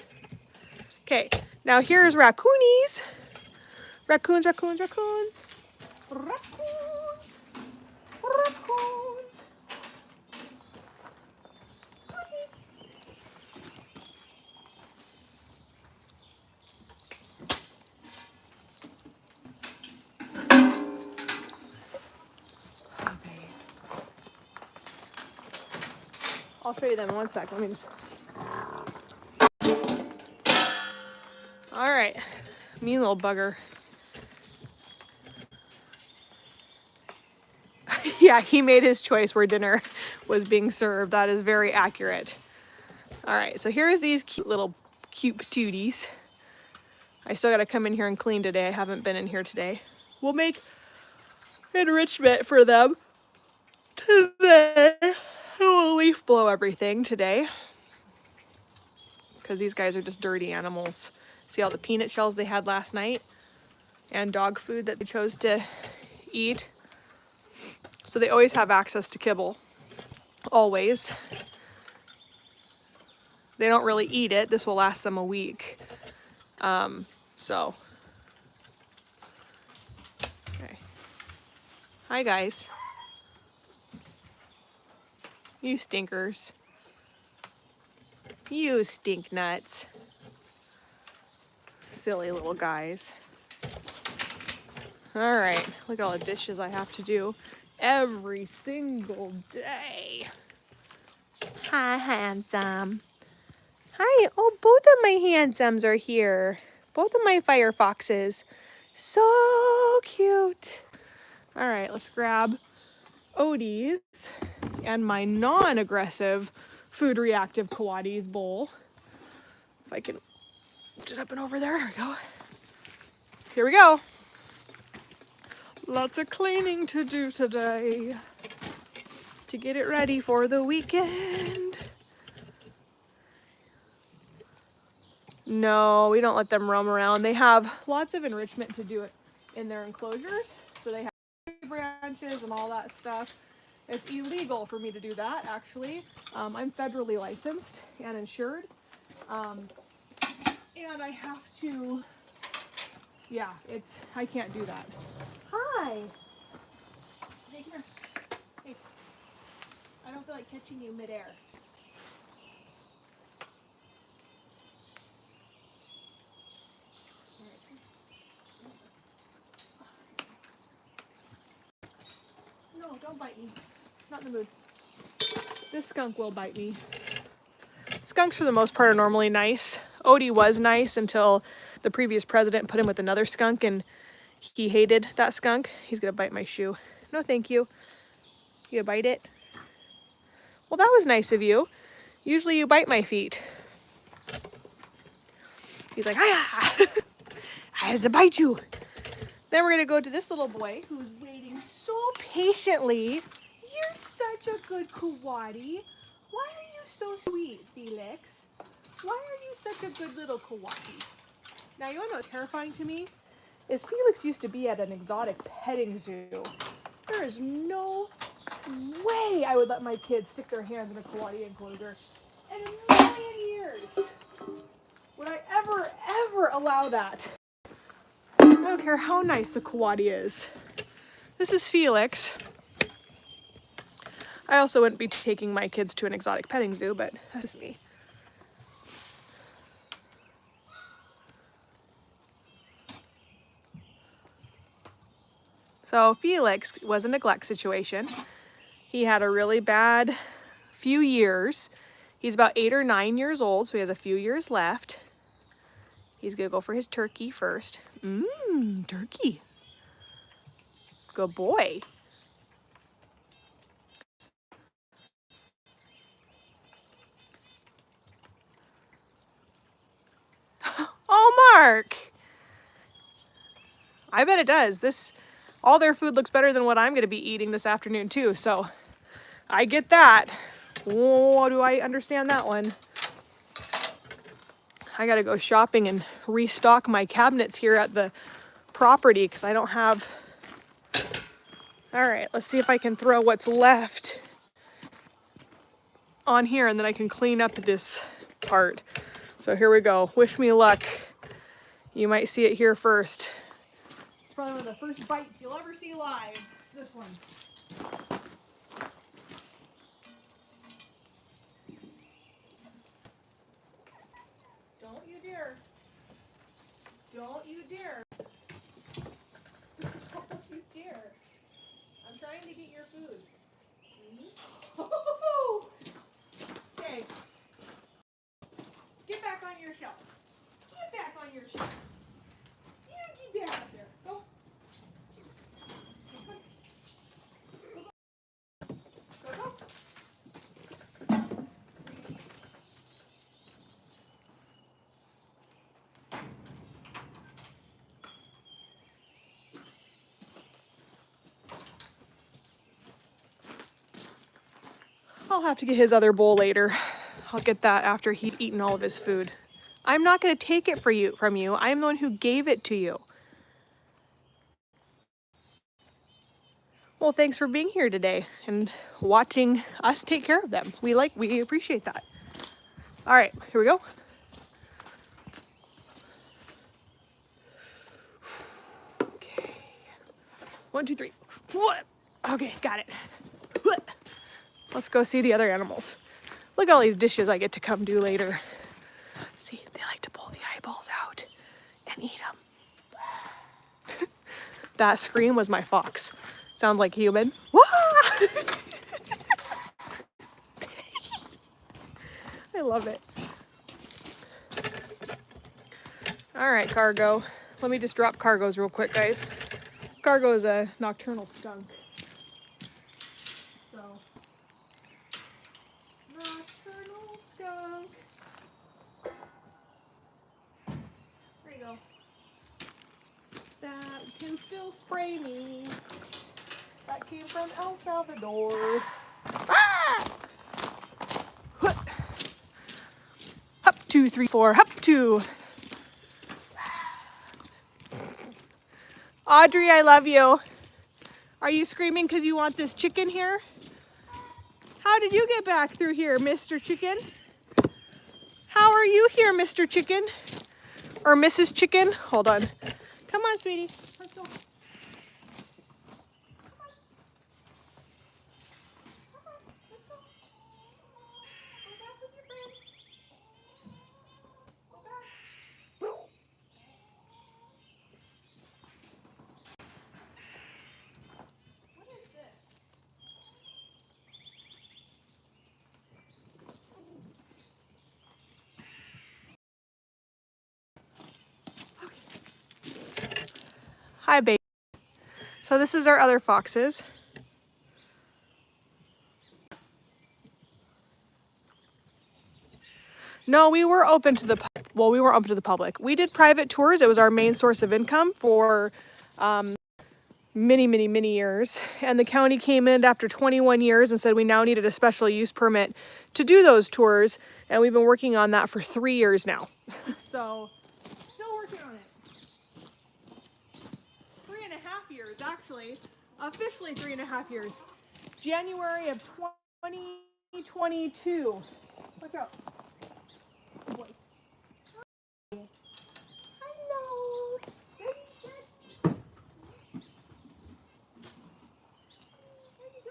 Okay, now here's raccoonies. Raccoons. I'll show you them in 1 sec. Let me just... All right, mean little bugger. Yeah, he made his choice where dinner was being served. That is very accurate. All right, so here's these cute little patooties. I still got to come in here and clean today. I haven't been in here today. We'll make enrichment for them today. We'll leaf blow everything today because these guys are just dirty animals. See all the peanut shells they had last night and dog food that they chose to eat. So they always have access to kibble. Always. They don't really eat it. This will last them a week. So. Okay. Hi guys. You stinkers. You stink nuts. Silly little guys. All right, look at all the dishes I have to do every single day. Hi, handsome. Hi, oh, both of my handsomes are here. Both of my firefoxes. So cute. All right, let's grab Odie's and my non-aggressive food reactive Kawadi's bowl. If I can lift it up and over there, we go. Here we go. Lots of cleaning to do today to get it ready for the weekend. No, we don't let them roam around. They have lots of enrichment to do it in their enclosures. So they have branches and all that stuff. It's illegal for me to do that, actually. I'm federally licensed and insured. And I have to, yeah, I can't do that. Hi. Hey, come here. Hey. I don't feel like catching you midair. no, don't bite me. Not in the mood. This skunk will bite me. Skunks for the most part are normally nice. Odie was nice until the previous president put him with another skunk and he hated that skunk. He's gonna bite my shoe. No, thank you. You gonna bite it? Well, that was nice of you. Usually you bite my feet. He's like, "Hiya! I has to bite you." Then we're gonna go to this little boy who's waiting so patiently. You're such a good kawadi. Why are you so sweet, Felix? Why are you such a good little kawadi? Now, you wanna know what's terrifying to me? Is Felix used to be at an exotic petting zoo. There is no way I would let my kids stick their hands in a kawadi enclosure. In a million years would I ever allow that. I don't care how nice the kawadi is. This is Felix. I also wouldn't be taking my kids to an exotic petting zoo, but that's just me. So Felix was a neglect situation. He had a really bad few years. He's about 8 or 9 years old, so he has a few years left. He's gonna go for his turkey first. Turkey. Good boy. Oh, Mark. I bet it does. All their food looks better than what I'm gonna be eating this afternoon too, so I get that. Oh, do I understand that one? I gotta go shopping and restock my cabinets here at the property because I don't have... All right, let's see if I can throw what's left on here and then I can clean up this part. So here we go. Wish me luck. You might see it here first. It's probably one of the first bites you'll ever see live. This one. Don't you dare. Don't you dare. Don't you dare. I'm trying to get your food. Okay. Get back on your shelf. Get back on your shelf. You get back up there. Go. Go. I'll have to get his other bowl later. I'll get that after he's eaten all of his food. I'm not going to take it from you. I am the one who gave it to you. Well, thanks for being here today and watching us take care of them. We appreciate that. All right, here we go. Okay. 1, 2, 3. What? Okay, got it. Let's go see the other animals. Look at all these dishes I get to come do later. See, they like to pull the eyeballs out and eat them. That scream was my fox. Sounds like human. I love it. All right, Cargo. Let me just drop Cargo's real quick, guys. Cargo is a nocturnal skunk. So, nocturnal skunk. There you go. That can still spray me. That came from El Salvador. Ah! Hup, 2, 3, 4. Hup, 2. Audrey, I love you. Are you screaming because you want this chicken here? How did you get back through here, Mr. Chicken? How are you here, Mr. Chicken? Or Mrs. Chicken? Hold on. Come on, sweetie. Let's go. What is this? Hi, baby. So this is our other foxes. No, we were open to the, well, we weren't open to the public. We did private tours. It was our main source of income for many years. And the county came in after 21 years and said we now needed a special use permit to do those tours. And we've been working on that for 3 years now. So, still working on it. 3.5 years, actually. Officially 3.5 years. January of 2022. Look out. Boys. Hello. There you go.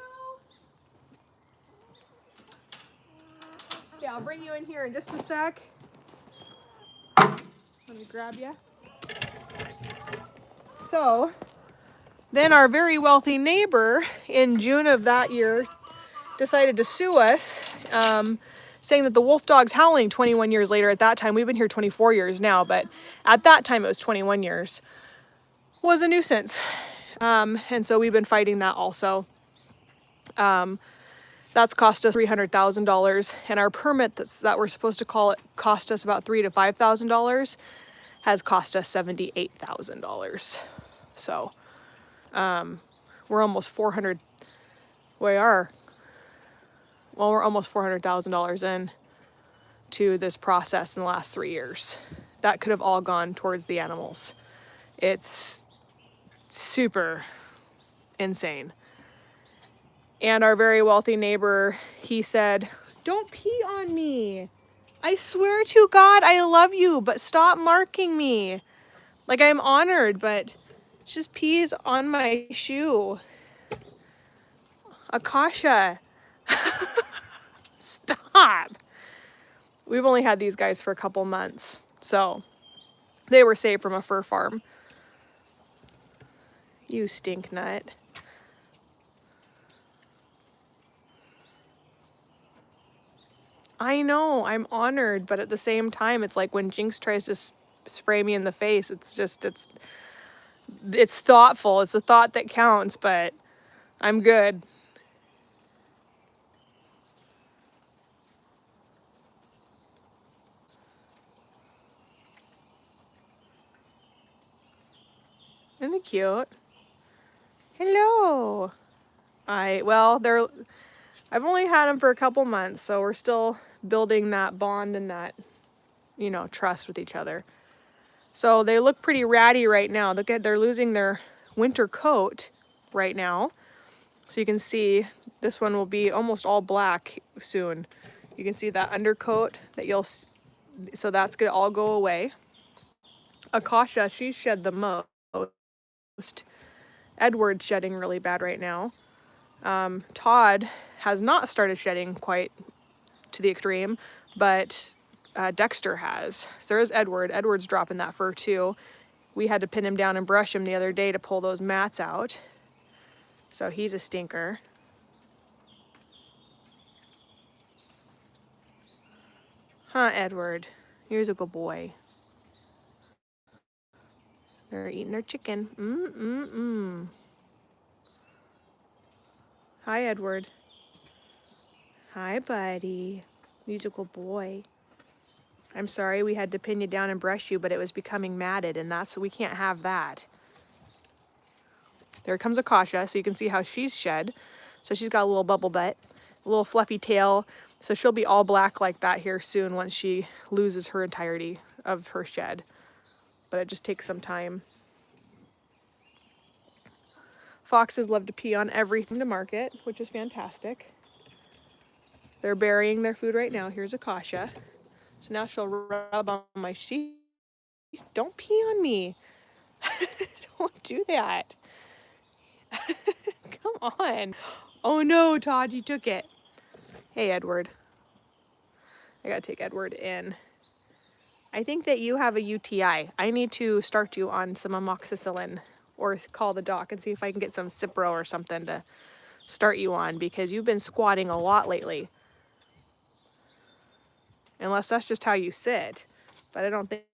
Okay, I'll bring you in here in just a sec. Let me grab you. So, then our very wealthy neighbor in June of that year decided to sue us, saying that the wolf dog's howling 21 years later. At that time, we've been here 24 years now, but at that time it was 21 years, was a nuisance. And so we've been fighting that also. That's cost us $300,000, and our permit that we're supposed to call it cost us about $3,000 to $5,000 has cost us $78,000. So we're almost we're almost $400,000 in to this process in the last 3 years. That could have all gone towards the animals. It's super insane. And our very wealthy neighbor, he said, "Don't pee on me. I swear to God, I love you, but stop marking me. Like, I'm honored, but just pees on my shoe. Akasha, stop." We've only had these guys for a couple months, so they were saved from a fur farm. You stink nut. I know, I'm honored, but at the same time, it's like when Jinx tries to spray me in the face, it's thoughtful. It's the thought that counts, but I'm good. Isn't it cute? Hello. I've only had them for a couple months, so we're still building that bond and that, trust with each other. So they look pretty ratty right now. They're losing their winter coat right now. So you can see this one will be almost all black soon. You can see that undercoat so that's gonna all go away. Akasha, she shed the most. Edward's shedding really bad right now. Todd has not started shedding quite to the extreme, but Dexter has. So there's Edward. Edward's dropping that fur too. We had to pin him down and brush him the other day to pull those mats out. So he's a stinker. Huh, Edward? Here's a good boy. They're eating their chicken. Hi, Edward. Hi, buddy. He's a good boy. I'm sorry we had to pin you down and brush you, but it was becoming matted, and we can't have that. There comes Akasha, so you can see how she's shed. So she's got a little bubble butt, a little fluffy tail. So she'll be all black like that here soon once she loses her entirety of her shed. But it just takes some time. Foxes love to pee on everything to market, which is fantastic. They're burying their food right now. Here's Akasha. So now she'll rub on my sheet. Don't pee on me. Don't do that. Come on. Oh no, Todd, you took it. Hey, Edward. I gotta take Edward in. I think that you have a UTI. I need to start you on some amoxicillin or call the doc and see if I can get some Cipro or something to start you on, because you've been squatting a lot lately. Unless that's just how you sit, but I don't think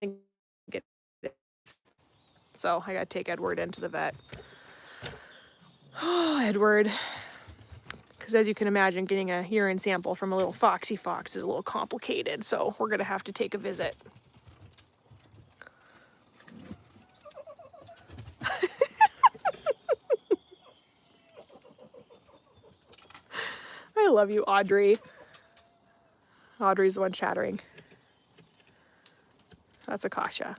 it's So I gotta take Edward into the vet. Oh, Edward. Because as you can imagine, getting a urine sample from a little foxy fox is a little complicated. So we're gonna have to take a visit. I love you, Audrey. Audrey's the one chattering. That's Akasha.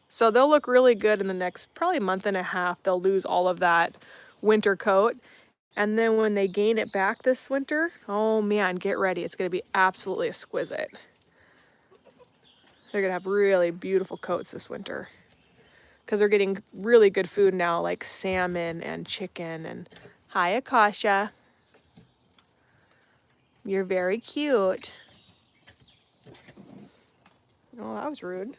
So they'll look really good in the next probably month and a half. They'll lose all of that winter coat. And then when they gain it back this winter, oh man, get ready. It's going to be absolutely exquisite. They're going to have really beautiful coats this winter. Because they're getting really good food now, like salmon and chicken. And hi, Akasha. You're very cute. Oh, that was rude.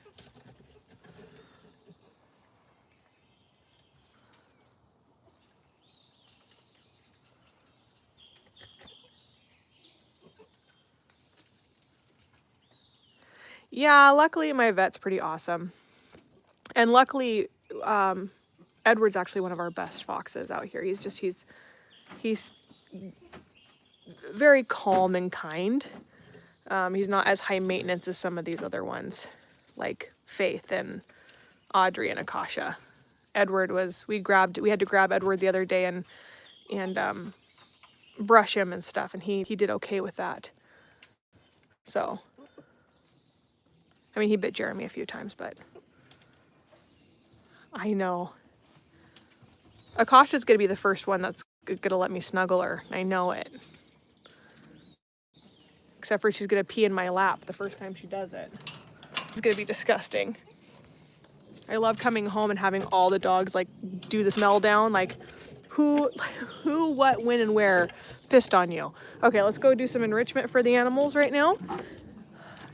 Yeah, luckily my vet's pretty awesome. And luckily, Edward's actually one of our best foxes out here. He's very calm and kind. He's not as high maintenance as some of these other ones, like Faith and Audrey and Akasha. Edward was, we had to grab Edward the other day and brush him and stuff, and he did okay with that. So, I mean, he bit Jeremy a few times, but I know. Akasha's gonna be the first one that's gonna let me snuggle her. I know it. Except for she's gonna pee in my lap the first time she does it. It's gonna be disgusting. I love coming home and having all the dogs like do the smell down, like who, what, when, and where pissed on you. Okay, let's go do some enrichment for the animals right now.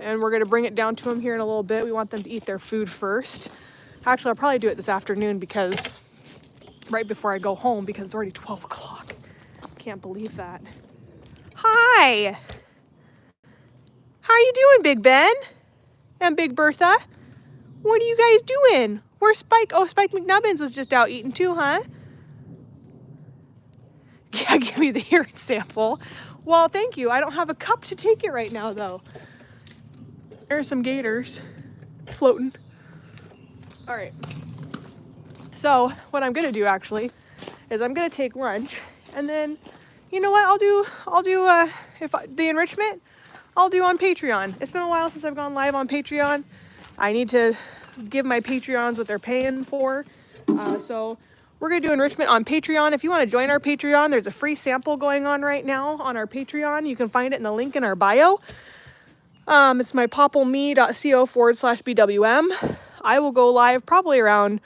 And we're gonna bring it down to them here in a little bit. We want them to eat their food first. Actually, I'll probably do it this afternoon because right before I go home because it's already 12 o'clock. Can't believe that. Hi. How you doing, Big Ben? And Big Bertha? What are you guys doing? Where's Spike? Oh, Spike McNubbins was just out eating too, huh? Yeah, give me the urine sample. Well, thank you. I don't have a cup to take it right now, though. There's some gators floating. All right. So what I'm gonna do actually is I'm gonna take lunch, and then, you know what? I'll do the enrichment I'll do on Patreon. It's been a while since I've gone live on Patreon. I need to give my Patreons what they're paying for. So we're gonna do enrichment on Patreon. If you want to join our Patreon, there's a free sample going on right now on our Patreon. You can find it in the link in our bio. It's my poppleme.co/BWM. I will go live probably around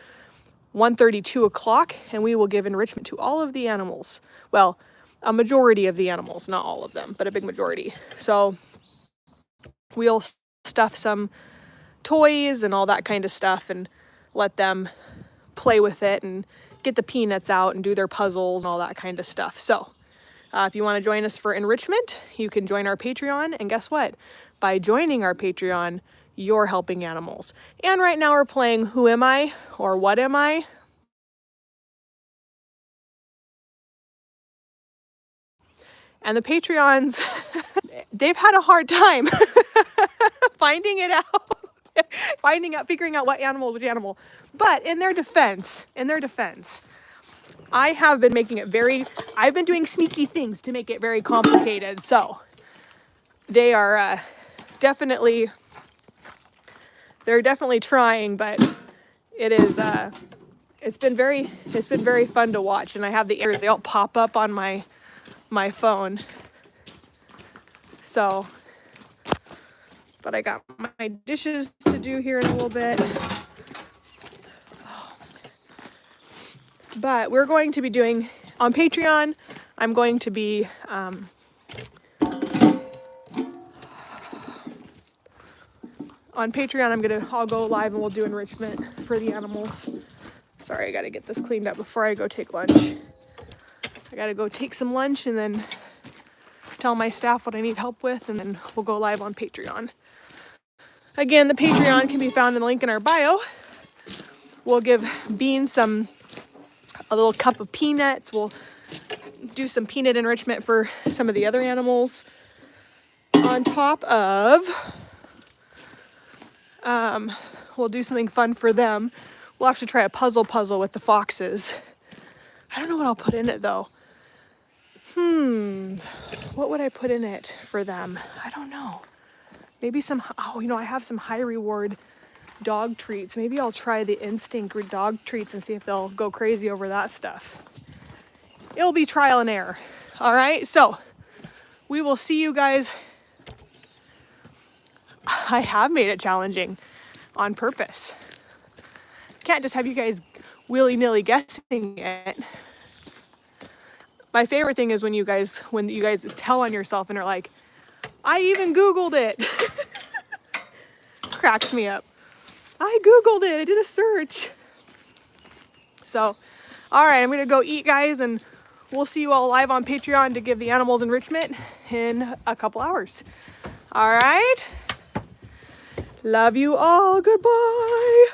1:30, 2 o'clock, and we will give enrichment to all of the animals. Well, a majority of the animals, not all of them, but a big majority. So we'll stuff some toys and all that kind of stuff and let them play with it and get the peanuts out and do their puzzles and all that kind of stuff. So if you want to join us for enrichment, you can join our Patreon. And guess what? By joining our Patreon, you're helping animals. And right now we're playing Who Am I? Or What Am I? And the Patreons, they've had a hard time figuring out which animal. But in their defense, I have been making it I've been doing sneaky things to make it very complicated. So they are they're definitely trying, but it's been very fun to watch. And I have the errors, they all pop up on my phone. So, but I got my dishes to do here in a little bit. But we're going to be doing on Patreon. I'm going to be on Patreon. I'll go live and we'll do enrichment for the animals. Sorry, I gotta get this cleaned up before I go take lunch. I gotta go take some lunch and then tell my staff what I need help with, and then we'll go live on Patreon. Again, the Patreon can be found in the link in our bio. We'll give Bean a little cup of peanuts. We'll do some peanut enrichment for some of the other animals. On top of, we'll do something fun for them. We'll actually try a puzzle with the foxes. I don't know what I'll put in it though. What would I put in it for them? I don't know. Maybe I have some high reward dog treats. Maybe I'll try the instinct dog treats and see if they'll go crazy over that stuff. It'll be trial and error. All right, so we will see you guys. I have made it challenging on purpose. Can't just have you guys willy-nilly guessing it. My favorite thing is when you guys tell on yourself and are like, I even Googled it. Cracks me up. I Googled it, I did a search. So, all right, I'm gonna go eat, guys, and we'll see you all live on Patreon to give the animals enrichment in a couple hours. All right? Love you all, goodbye.